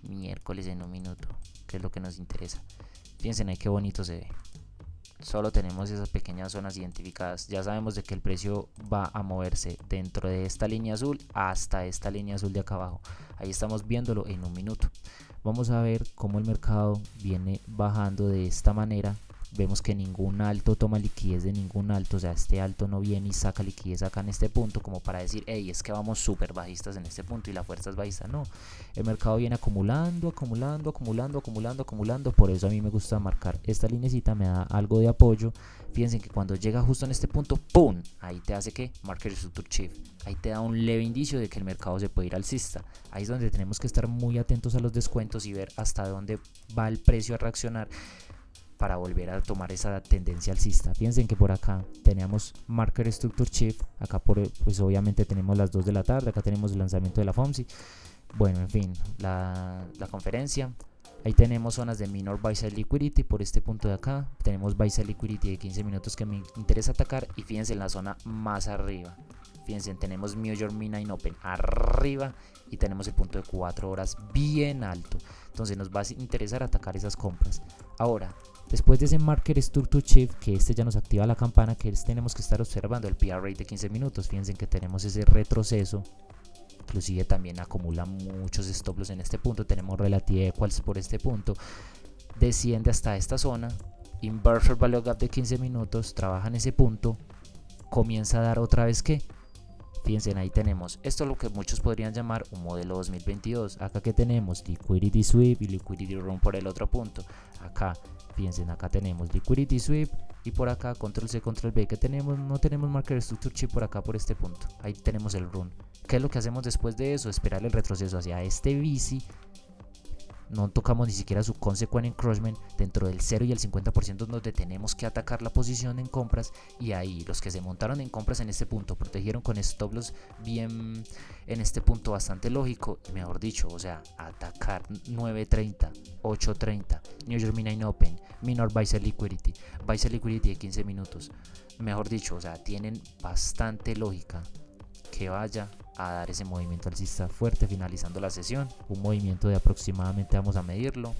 Miércoles en un minuto, que es lo que nos interesa. Piensen ahí qué bonito se ve. Solo tenemos esas pequeñas zonas identificadas. Ya sabemos de que el precio va a moverse dentro de esta línea azul hasta esta línea azul de acá abajo. Ahí estamos viéndolo en un minuto. Vamos a ver cómo el mercado viene bajando de esta manera. Vemos que ningún alto toma liquidez de ningún alto, o sea, este alto no viene y saca liquidez acá en este punto como para decir, hey, es que vamos súper bajistas en este punto y la fuerza es bajista. No, el mercado viene acumulando, por eso a mí me gusta marcar esta linecita, me da algo de apoyo. Fíjense que cuando llega justo en este punto, ¡pum!, ahí te hace que Market Structure Shift, ahí te da un leve indicio de que el mercado se puede ir alcista. Ahí es donde tenemos que estar muy atentos a los descuentos y ver hasta dónde va el precio a reaccionar para volver a tomar esa tendencia alcista. Fíjense que por acá teníamos Market Structure Shift, acá pues obviamente tenemos las 2 de la tarde, acá tenemos el lanzamiento de la FOMC. Bueno, en fin, la conferencia Ahí tenemos zonas de minor buy side liquidity por este punto de acá. Tenemos buy side liquidity de 15 minutos que me interesa atacar. Y fíjense en la zona más arriba. Fíjense, tenemos New York Midnight Open arriba y tenemos el punto de 4 horas bien alto. Entonces nos va a interesar atacar esas compras. Ahora, después de ese market structure shift, que este ya nos activa la campana, que tenemos que estar observando el PR rate de 15 minutos. Fíjense que tenemos ese retroceso. Inclusive también acumula muchos stop loss en este punto. Tenemos relative equals por este punto. Desciende hasta esta zona. Inverted value gap de 15 minutos. Trabaja en ese punto. Comienza a dar otra vez que. Fíjense, ahí tenemos. Esto es lo que muchos podrían llamar un modelo 2022. Acá que tenemos liquidity sweep y liquidity run por el otro punto. Acá, fíjense, acá tenemos liquidity sweep. Y por acá control C, control V. Que tenemos, no tenemos market structure chip por acá por este punto. Ahí tenemos el run. ¿Qué es lo que hacemos después de eso? Esperar el retroceso hacia este bici. No tocamos ni siquiera su consequent encroachment. Dentro del 0 y el 50% donde tenemos que atacar la posición en compras. Y ahí los que se montaron en compras en este punto protegieron con stop loss bien en este punto bastante lógico. Mejor dicho, o sea, atacar 9.30, 8.30, New York Midnight Open, minor buy side liquidity de 15 minutos. Mejor dicho, o sea, tienen bastante lógica que vaya a dar ese movimiento alcista fuerte finalizando la sesión. Un movimiento de aproximadamente, vamos a medirlo,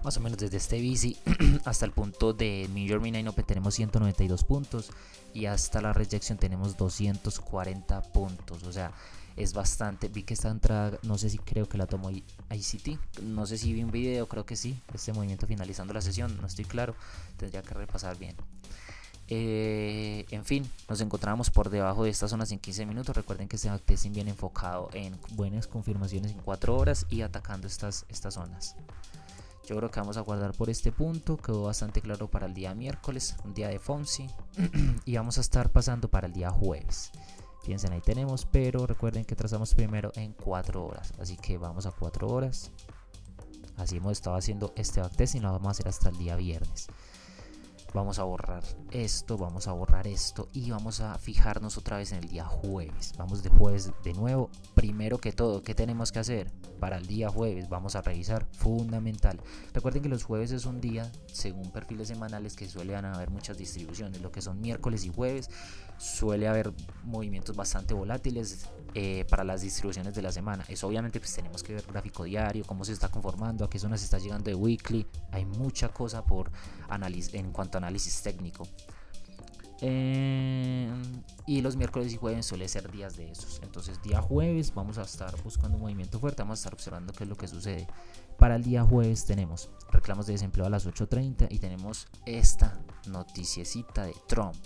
más o menos desde este bici hasta el punto de New York Midnight Open tenemos 192 puntos y hasta la rejection tenemos 240 puntos. O sea, es bastante. Vi que esta entrada, no sé si creo que la tomó ICT, no sé si vi un video, creo que sí, este movimiento finalizando la sesión, no estoy claro, tendría que repasar bien. En fin, nos encontramos por debajo de estas zonas en 15 minutos. Recuerden que este backtesting viene enfocado en buenas confirmaciones en 4 horas y atacando estas zonas. Yo creo que vamos a guardar por este punto. Quedó bastante claro para el día miércoles, un día de FOMC. Y vamos a estar pasando para el día jueves. Fíjense, ahí tenemos, pero recuerden que trazamos primero en 4 horas. Así que vamos a 4 horas. Así hemos estado haciendo este backtesting y lo vamos a hacer hasta el día viernes. Vamos a borrar esto y vamos a fijarnos otra vez en el día jueves. Vamos de jueves de nuevo. Primero que todo, ¿qué tenemos que hacer? Para el día jueves vamos a revisar fundamental. Recuerden que los jueves es un día, según perfiles semanales, que suelen haber muchas distribuciones. Lo que son miércoles y jueves suele haber movimientos bastante volátiles para las distribuciones de la semana. Eso obviamente pues tenemos que ver gráfico diario, cómo se está conformando, a qué zona se está llegando de weekly. Hay mucha cosa por en cuanto a análisis técnico. Y los miércoles y jueves suele ser días de esos. Entonces día jueves vamos a estar buscando un movimiento fuerte. Vamos a estar observando qué es lo que sucede. Para el día jueves tenemos reclamos de desempleo a las 8:30 y tenemos esta noticiecita de Trump,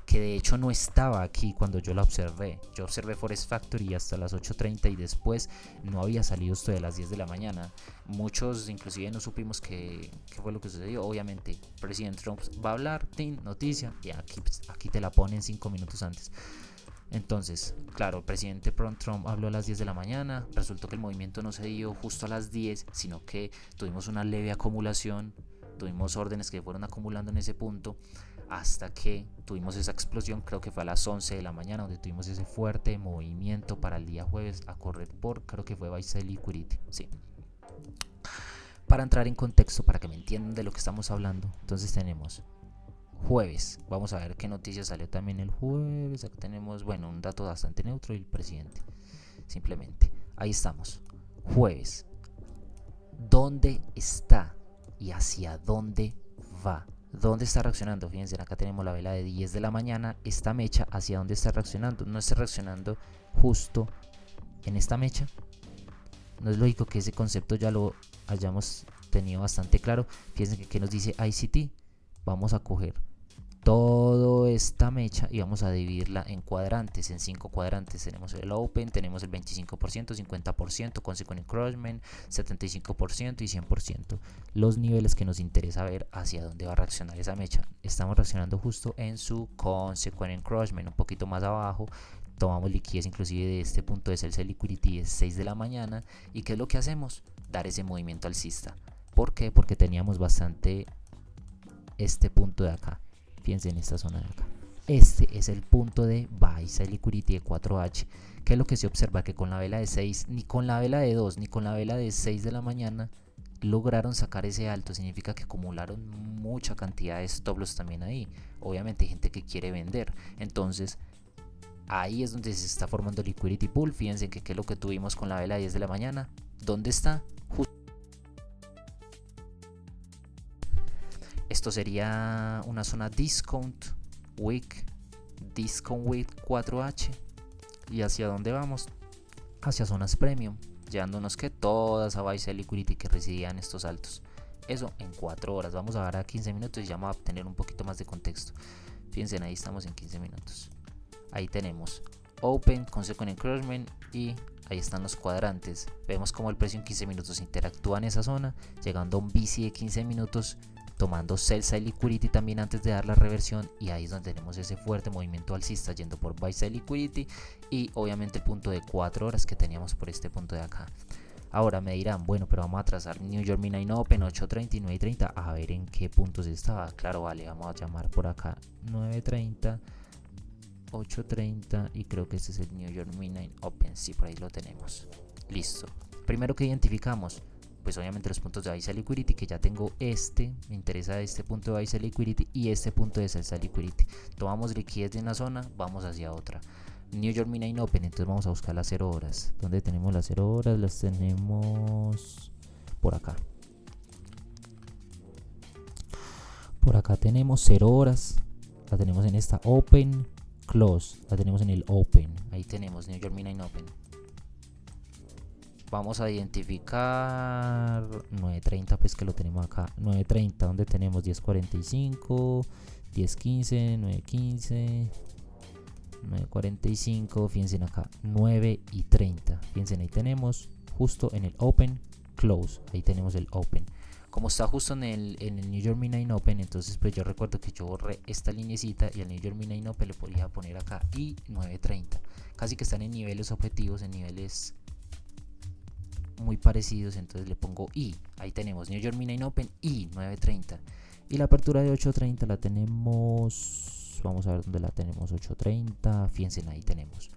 que de hecho no estaba aquí cuando yo la observé. Yo observé Forex Factory hasta las 8:30 y después no había salido esto de las 10 de la mañana. Muchos inclusive no supimos qué fue lo que sucedió. Obviamente, presidente Trump va a hablar, noticia, y aquí te la ponen 5 minutos antes. Entonces, claro, el presidente Trump habló a las 10 de la mañana, resultó que el movimiento no se dio justo a las 10, sino que tuvimos una leve acumulación, tuvimos órdenes que fueron acumulando en ese punto, hasta que tuvimos esa explosión, creo que fue a las 11 de la mañana, donde tuvimos ese fuerte movimiento para el día jueves a correr por, creo que fue buy side liquidity, sí. Para entrar en contexto, para que me entiendan de lo que estamos hablando, entonces tenemos jueves, vamos a ver qué noticia salió también el jueves. Acá tenemos, bueno, un dato bastante neutro y el presidente, simplemente, ahí estamos, jueves, ¿dónde está y hacia dónde va? ¿Dónde está reaccionando? Fíjense, acá tenemos la vela de 10 de la mañana, esta mecha, ¿hacia dónde está reaccionando? No está reaccionando justo en esta mecha. No es lógico que ese concepto ya lo hayamos tenido bastante claro. Fíjense que nos dice ICT. Vamos a coger toda esta mecha y vamos a dividirla en cuadrantes, en 5 cuadrantes. Tenemos el Open, tenemos el 25%, 50%, Consequent Encroachment, 75% y 100%. Los niveles que nos interesa ver hacia dónde va a reaccionar esa mecha. Estamos reaccionando justo en su Consequent Encroachment, un poquito más abajo. Tomamos liquidez inclusive de este punto de Sell Liquidity de 6 de la mañana. ¿Y qué es lo que hacemos? Dar ese movimiento alcista. ¿Por qué? Porque teníamos bastante este punto de acá. Fíjense en esta zona de acá. Este es el punto de buy side liquidity de 4H. ¿Qué es lo que se observa? Que con la vela de 6, ni con la vela de 2, ni con la vela de 6 de la mañana lograron sacar ese alto, significa que acumularon mucha cantidad de stop loss también ahí. Obviamente hay gente que quiere vender, entonces ahí es donde se está formando el liquidity pool. Fíjense que es lo que tuvimos con la vela de 10 de la mañana. ¿Dónde está? Esto sería una zona discount week 4H. ¿Y hacia dónde vamos? Hacia zonas premium, llevándonos que toda esa base de liquidity que residía en estos altos. Eso en 4 horas. Vamos a ver a 15 minutos y ya vamos a obtener un poquito más de contexto. Fíjense, ahí estamos en 15 minutos. Ahí tenemos Open con Second Encouragement y ahí están los cuadrantes. Vemos como el precio en 15 minutos interactúa en esa zona, llegando a un BC de 15 minutos, tomando sell side liquidity también antes de dar la reversión, y ahí es donde tenemos ese fuerte movimiento alcista yendo por buy side liquidity y obviamente el punto de 4 horas que teníamos por este punto de acá. Ahora me dirán, bueno, pero vamos a trazar New York Midnight Open 8.30 y 9.30 a ver en qué puntos estaba. Claro, vale, vamos a llamar por acá 9.30, 8.30 y creo que este es el New York Midnight Open. Sí, por ahí lo tenemos. Listo. Primero que identificamos, pues obviamente los puntos de buy side liquidity, que ya tengo me interesa este punto de buy side liquidity y este punto de sell side liquidity. Tomamos liquidez de una zona, vamos hacia otra. New York Midnight Open, entonces vamos a buscar las 0 horas. ¿Dónde tenemos las 0 horas? Las tenemos por acá. Por acá tenemos 0 horas. La tenemos en esta Open, Close. La tenemos en el Open. Ahí tenemos New York Midnight Open. Vamos a identificar 9.30, pues que lo tenemos acá. 9.30, donde tenemos 10.45, 10.15, 9.15, 9.45. Fíjense acá, 9.30. Fíjense, ahí tenemos justo en el Open, Close. Ahí tenemos el Open. Como está justo en el New York Midnight Open, entonces pues yo recuerdo que yo borré esta linecita y al New York Midnight Open le podía poner acá y 9.30. Casi que están en niveles objetivos, en niveles muy parecidos, entonces le pongo I. Ahí tenemos New York Midnight Open y 9.30. Y la apertura de 8.30 la tenemos, vamos a ver dónde la tenemos. 8.30, fíjense, ahí tenemos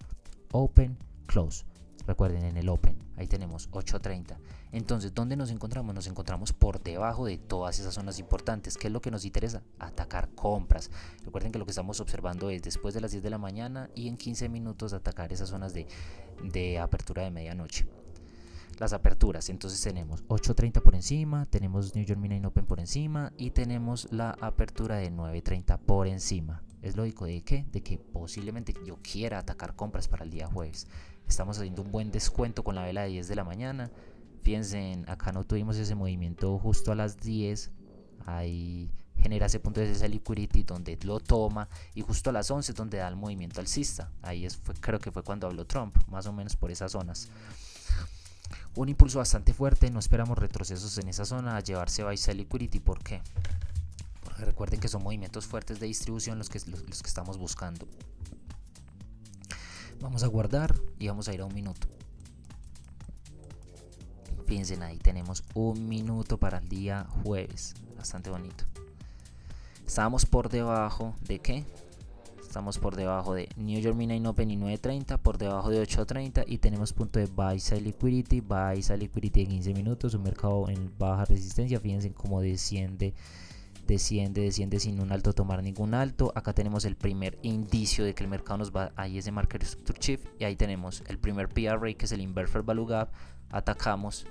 Open, Close. Recuerden, en el Open, ahí tenemos 8.30. Entonces, ¿dónde nos encontramos? Nos encontramos por debajo de todas esas zonas importantes. ¿Qué es lo que nos interesa? Atacar compras. Recuerden que lo que estamos observando es después de las 10 de la mañana y en 15 minutos atacar esas zonas de apertura de medianoche. Las aperturas, entonces tenemos 8.30 por encima, tenemos New York Midnight Open por encima y tenemos la apertura de 9.30 por encima. Es lógico de que posiblemente yo quiera atacar compras para el día jueves. Estamos haciendo un buen descuento con la vela de 10 de la mañana. Fíjense, acá no tuvimos ese movimiento justo a las 10. Ahí genera ese punto de esa liquidity donde lo toma, y justo a las 11 es donde da el movimiento alcista. Ahí creo que fue cuando habló Trump, más o menos por esas zonas. Un impulso bastante fuerte, no esperamos retrocesos en esa zona a llevarse buy side liquidity. ¿Por qué? Porque recuerden que son movimientos fuertes de distribución los que estamos buscando. Vamos a guardar y vamos a ir a un minuto. Fíjense, ahí tenemos un minuto para el día jueves, bastante bonito. Estábamos por debajo de ¿qué? Estamos por debajo de New York Midnight Open y 9.30, por debajo de 8.30 y tenemos punto de buy side liquidity de 15 minutos, un mercado en baja resistencia. Fíjense cómo desciende sin un alto, tomar ningún alto. Acá tenemos el primer indicio de que el mercado nos va, ahí es de Market Structure Shift, y ahí tenemos el primer PRA, que es el Inverse Fair Value Gap. Atacamos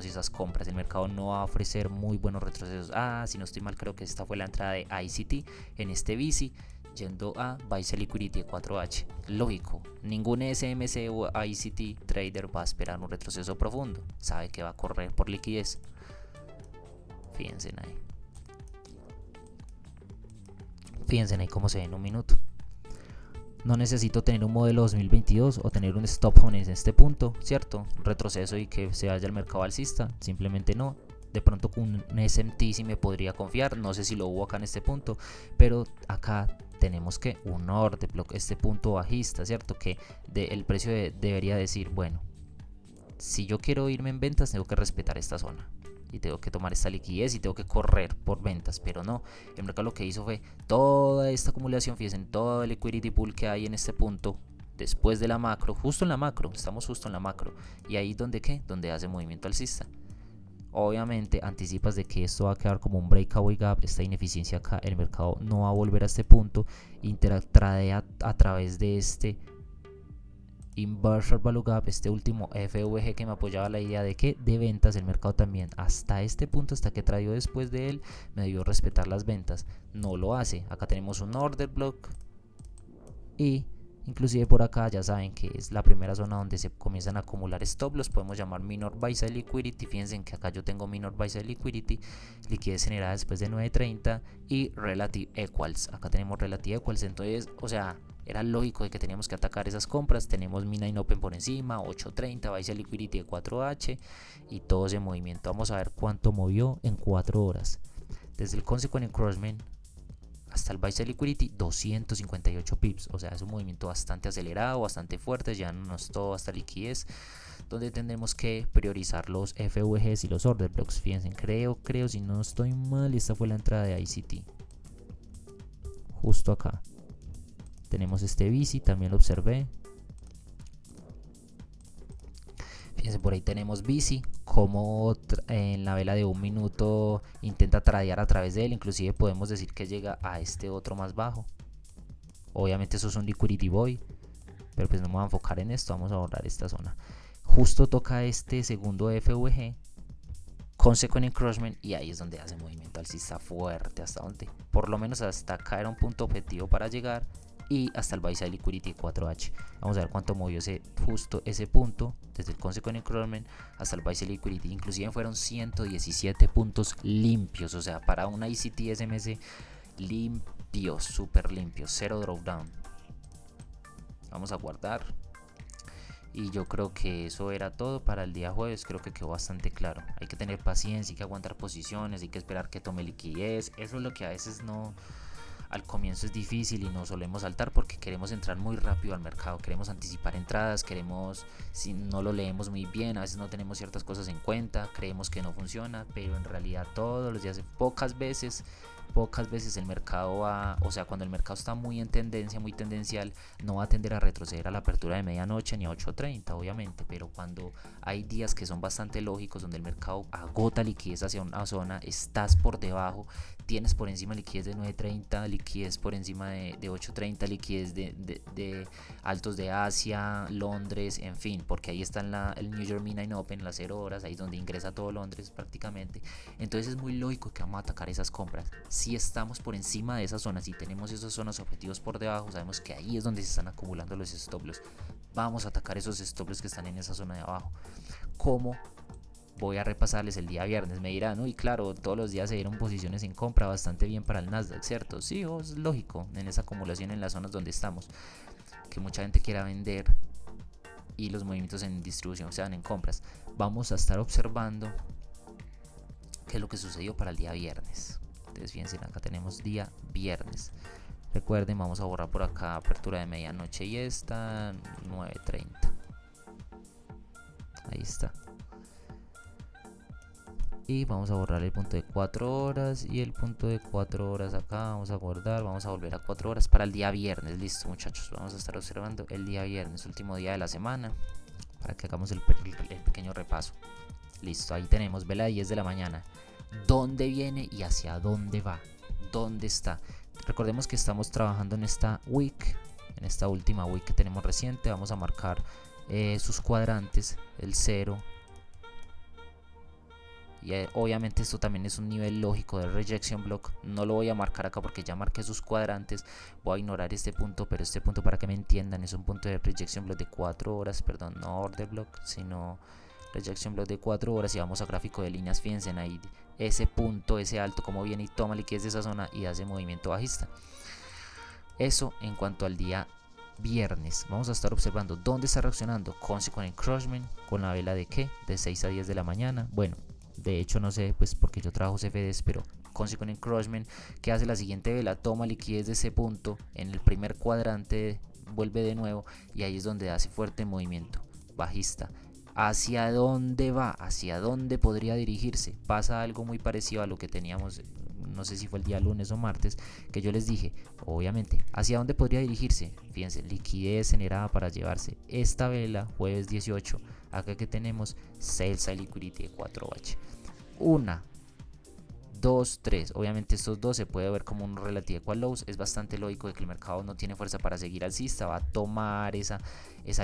esas compras. El mercado no va a ofrecer muy buenos retrocesos. Si no estoy mal, creo que esta fue la entrada de ICT en este bici, yendo a buy side liquidity de 4H. Lógico, ningún SMC o ICT trader va a esperar un retroceso profundo, sabe que va a correr por liquidez. Fíjense ahí cómo se ve en un minuto. No necesito tener un modelo 2022 o tener un stop on en este punto, ¿cierto? Un retroceso y que se vaya al mercado alcista, simplemente no. De pronto con un SMT sí me podría confiar, no sé si lo hubo acá en este punto, pero acá tenemos que un order block, este punto bajista, ¿cierto? Que el precio debería decir, bueno, si yo quiero irme en ventas tengo que respetar esta zona y tengo que tomar esta liquidez y tengo que correr por ventas, pero no, el mercado lo que hizo fue toda esta acumulación. Fíjense en todo el liquidity pool que hay en este punto después de la macro, justo en la macro, estamos justo en la macro, y ahí donde hace movimiento alcista. obviamente anticipas de que esto va a quedar como un breakaway gap, esta ineficiencia acá, el mercado no va a volver a este punto, interactúa a través de este Inverse Value Gap, este último FVG que me apoyaba la idea de que de ventas el mercado también hasta este punto, hasta que traigo después de él, me debió respetar las ventas. No lo hace. Acá tenemos un order block y inclusive por acá ya saben que es la primera zona donde se comienzan a acumular stop loss. Podemos llamar minor buy side liquidity. Fíjense que acá yo tengo minor buy side liquidity, liquidez generada después de 9.30 y relative equals. Acá tenemos relative equals, entonces, o sea, era lógico de que teníamos que atacar esas compras. Tenemos mina in open por encima, 8.30, buy side liquidity de 4H y todo ese movimiento. Vamos a ver cuánto movió en 4 horas. Desde el consequent encroachment hasta el buy side liquidity, 258 pips, o sea, es un movimiento bastante acelerado, bastante fuerte, ya no es todo hasta liquidez, donde tendremos que priorizar los FVGs y los order blocks. Fíjense, creo, si no estoy mal, esta fue la entrada de ICT, justo acá tenemos este bici, también lo observé. Fíjense, por ahí tenemos bici, como en la vela de 1 minuto intenta tradear a través de él. Inclusive podemos decir que llega a este otro más bajo. Obviamente eso es un liquidity buy, pero pues no me voy a enfocar en esto. Vamos a borrar esta zona. Justo toca este segundo FVG, consequent encroachment, y ahí es donde hace movimiento alcista fuerte. Hasta donde, por lo menos hasta acá era un punto objetivo para llegar, y hasta el buy side liquidity 4H. Vamos a ver cuánto movió justo ese punto, desde el consequent encroachment hasta el buy side liquidity. Inclusive fueron 117 puntos limpios, o sea, para una ICT SMS limpios, súper limpios, cero drawdown. Vamos a guardar. Y yo creo que eso era todo para el día jueves. Creo que quedó bastante claro. Hay que tener paciencia, hay que aguantar posiciones, hay que esperar que tome liquidez. Eso es lo que a veces no... Al comienzo es difícil y nos solemos saltar porque queremos entrar muy rápido al mercado, queremos anticipar entradas, si no lo leemos muy bien, a veces no tenemos ciertas cosas en cuenta, creemos que no funciona, pero en realidad todos los días, pocas veces el mercado va, o sea, cuando el mercado está muy en tendencia, muy tendencial, no va a tender a retroceder a la apertura de medianoche ni a 8.30, obviamente, pero cuando hay días que son bastante lógicos, donde el mercado agota liquidez hacia una zona, estás por debajo, tienes por encima liquidez de 9.30, liquidez por encima de 8.30, liquidez de altos de Asia, Londres, en fin, porque ahí está el New York Mina in Open, las 0 horas, ahí es donde ingresa todo Londres prácticamente. Entonces es muy lógico que vamos a atacar esas compras. Si estamos por encima de esas zonas y tenemos esas zonas objetivos por debajo, sabemos que ahí es donde se están acumulando los stop loss. Vamos a atacar esos stop loss que están en esa zona de abajo. ¿Cómo? Voy a repasarles el día viernes. Me dirán, uy, claro, todos los días se dieron posiciones en compra bastante bien para el Nasdaq, ¿cierto? Sí, es lógico en esa acumulación en las zonas donde estamos, que mucha gente quiera vender y los movimientos en distribución se dan en compras. Vamos a estar observando qué es lo que sucedió para el día viernes. Entonces fíjense, acá tenemos día viernes. Recuerden, vamos a borrar por acá apertura de medianoche y esta 9.30. Ahí está. Y vamos a borrar el punto de 4 horas y el punto de 4 horas acá. Vamos a guardar, vamos a volver a 4 horas para el día viernes. Listo, muchachos, vamos a estar observando el día viernes, último día de la semana, para que hagamos el pequeño repaso. Listo, ahí tenemos vela de 10 de la mañana. ¿Dónde viene y hacia dónde va? ¿Dónde está? Recordemos que estamos trabajando en esta week, en esta última week que tenemos reciente. Vamos a marcar sus cuadrantes, el 0. Y obviamente esto también es un nivel lógico de rejection block. No lo voy a marcar acá porque ya marqué sus cuadrantes. Voy a ignorar este punto, pero este punto, para que me entiendan, es un punto de rejection block de 4 horas. Perdón, no order block, sino rejection block de 4 horas. Y vamos a gráfico de líneas. Fíjense ahí ese punto, ese alto, como viene y toma liquidez de esa zona y hace movimiento bajista. Eso en cuanto al día viernes. Vamos a estar observando dónde está reaccionando consequent encroachment con la vela de ¿qué? De 6 a 10 de la mañana. Bueno, de hecho no sé, pues porque yo trabajo CFDs, pero consequent encroachment, que hace la siguiente vela, toma liquidez de ese punto en el primer cuadrante, vuelve de nuevo y ahí es donde hace fuerte movimiento bajista. ¿Hacia dónde va? ¿Hacia dónde podría dirigirse? Pasa algo muy parecido a lo que teníamos, no sé si fue el día lunes o martes, que yo les dije, obviamente, ¿hacia dónde podría dirigirse? Fíjense, liquidez generada para llevarse esta vela jueves 18. Acá que tenemos sell side liquidity de 4H. una, 2, 3. Obviamente estos dos se puede ver como un relative equal lows. Es bastante lógico de que el mercado no tiene fuerza para seguir alcista, va a tomar esa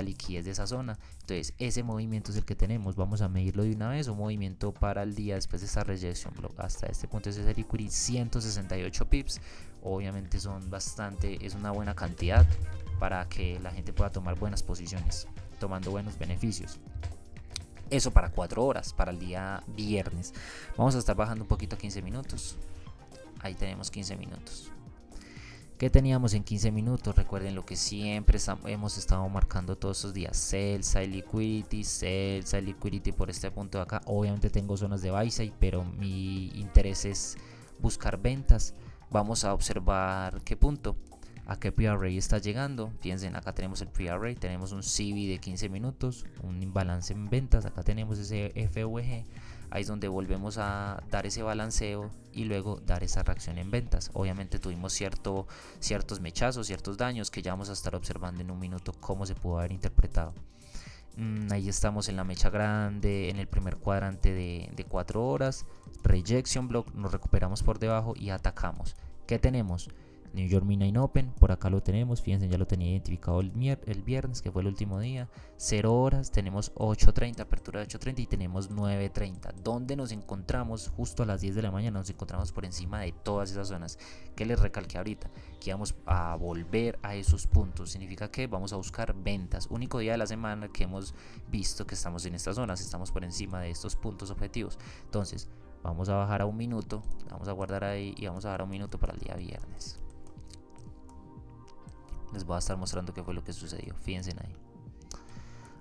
liquidez de esa zona. Entonces ese movimiento es el que tenemos. Vamos a medirlo de una vez. Un movimiento para el día después de esta rejection block hasta este punto es ese liquidity 168 pips. Obviamente son bastante, es una buena cantidad para que la gente pueda tomar buenas posiciones, tomando buenos beneficios. Eso para 4 horas, para el día viernes. Vamos a estar bajando un poquito a 15 minutos. Ahí tenemos 15 minutos. ¿Qué teníamos en 15 minutos? Recuerden lo que siempre hemos estado marcando todos estos días. Sell side liquidity por este punto de acá. Obviamente tengo zonas de buy side, pero mi interés es buscar ventas. Vamos a observar qué punto, a qué PRA está llegando. Fíjense, acá tenemos el PRA, tenemos un CB de 15 minutos, un imbalance en ventas, acá tenemos ese FVG, ahí es donde volvemos a dar ese balanceo y luego dar esa reacción en ventas. Obviamente tuvimos ciertos mechazos, ciertos daños que ya vamos a estar observando en un minuto cómo se pudo haber interpretado. Ahí estamos en la mecha grande, en el primer cuadrante de 4 horas, rejection block, nos recuperamos por debajo y atacamos. ¿Qué tenemos? New York Midnight Open, por acá lo tenemos, fíjense, ya lo tenía identificado el viernes, que fue el último día. 0 horas, tenemos 8.30, apertura de 8.30 y tenemos 9.30. ¿Dónde nos encontramos? Justo a las 10 de la mañana nos encontramos por encima de todas esas zonas. ¿Qué les recalqué ahorita? Que vamos a volver a esos puntos. Significa que vamos a buscar ventas. Único día de la semana que hemos visto que estamos en estas zonas, estamos por encima de estos puntos objetivos. Entonces, vamos a bajar a un minuto, vamos a guardar ahí y vamos a bajar a un minuto para el día viernes. Les voy a estar mostrando qué fue lo que sucedió. Fíjense ahí.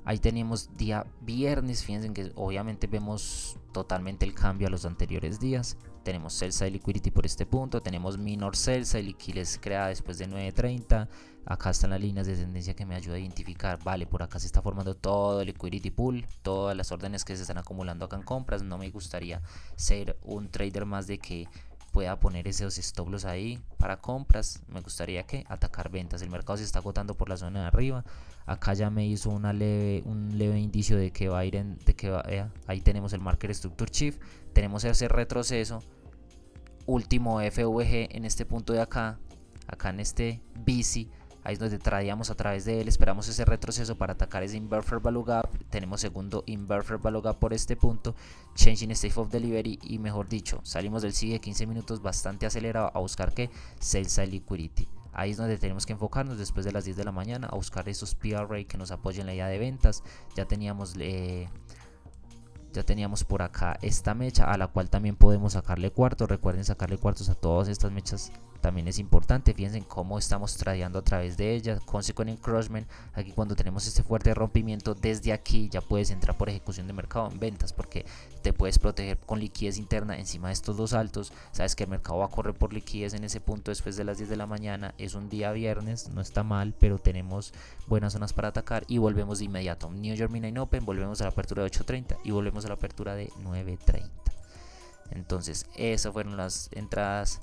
Ahí tenemos día viernes. Fíjense que obviamente vemos totalmente el cambio a los anteriores días. Tenemos sell side liquidity por este punto. Tenemos minor sell side liquidez creada después de 9.30. Acá están las líneas de tendencia que me ayuda a identificar. Vale, por acá se está formando todo el liquidity pool. Todas las órdenes que se están acumulando acá en compras. No me gustaría ser un trader más de que pueda poner esos stop loss ahí para compras. Me gustaría que atacar ventas. El mercado se está agotando por la zona de arriba. Acá ya me hizo un leve indicio de que va a ir ahí tenemos el market structure shift, tenemos ese retroceso, último FVG en este punto de acá en este BC. Ahí es donde traíamos a través de él, esperamos ese retroceso para atacar ese inverted value gap. Tenemos segundo inverted value gap por este punto, changing state of delivery y mejor dicho, salimos del CIE de 15 minutos bastante acelerado a buscar que sell side liquidity. Ahí es donde tenemos que enfocarnos después de las 10 de la mañana a buscar esos PRA que nos apoyen la idea de ventas. Ya teníamos por acá esta mecha a la cual también podemos sacarle cuartos. Recuerden sacarle cuartos a todas estas mechas, también es importante. Fíjense en cómo estamos tradeando a través de ellas. Consequent encroachment, aquí cuando tenemos este fuerte rompimiento, desde aquí ya puedes entrar por ejecución de mercado en ventas, porque te puedes proteger con liquidez interna encima de estos dos altos. Sabes que el mercado va a correr por liquidez en ese punto después de las 10 de la mañana. Es un día viernes, no está mal, pero tenemos buenas zonas para atacar y volvemos de inmediato. New York Midnight Open, volvemos a la apertura de 8.30 y volvemos a la apertura de 9.30. Entonces esas fueron las entradas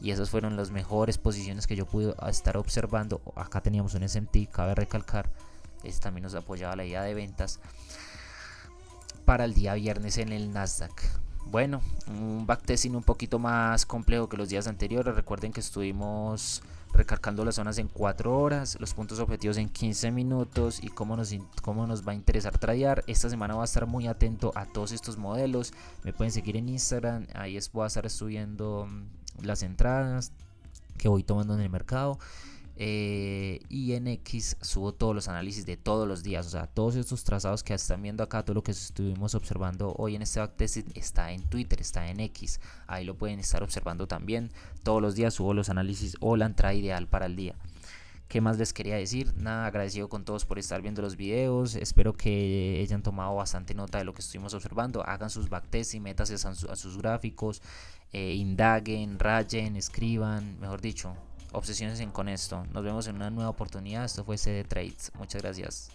y esas fueron las mejores posiciones que yo pude estar observando. Acá teníamos un SMT, cabe recalcar, este también nos apoyaba la idea de ventas para el día viernes en el Nasdaq. Bueno, un backtesting un poquito más complejo que los días anteriores. Recuerden que estuvimos recalcando las zonas en 4 horas, los puntos objetivos en 15 minutos y cómo nos va a interesar tradear. Esta semana voy a estar muy atento a todos estos modelos. Me pueden seguir en Instagram, ahí voy a estar subiendo las entradas que voy tomando en el mercado. Y en X subo todos los análisis de todos los días, o sea, todos estos trazados que están viendo acá, todo lo que estuvimos observando hoy en este backtesting está en Twitter, está en X, ahí lo pueden estar observando también. Todos los días subo los análisis o la entrada ideal para el día. ¿Qué más les quería decir? Nada, agradecido con todos por estar viendo los videos. Espero que hayan tomado bastante nota de lo que estuvimos observando. Hagan sus backtesting, métanse a sus gráficos, indaguen, rayen, escriban, mejor dicho, obsesionense con esto. Nos vemos en una nueva oportunidad. Esto fue CD Trades. Muchas gracias.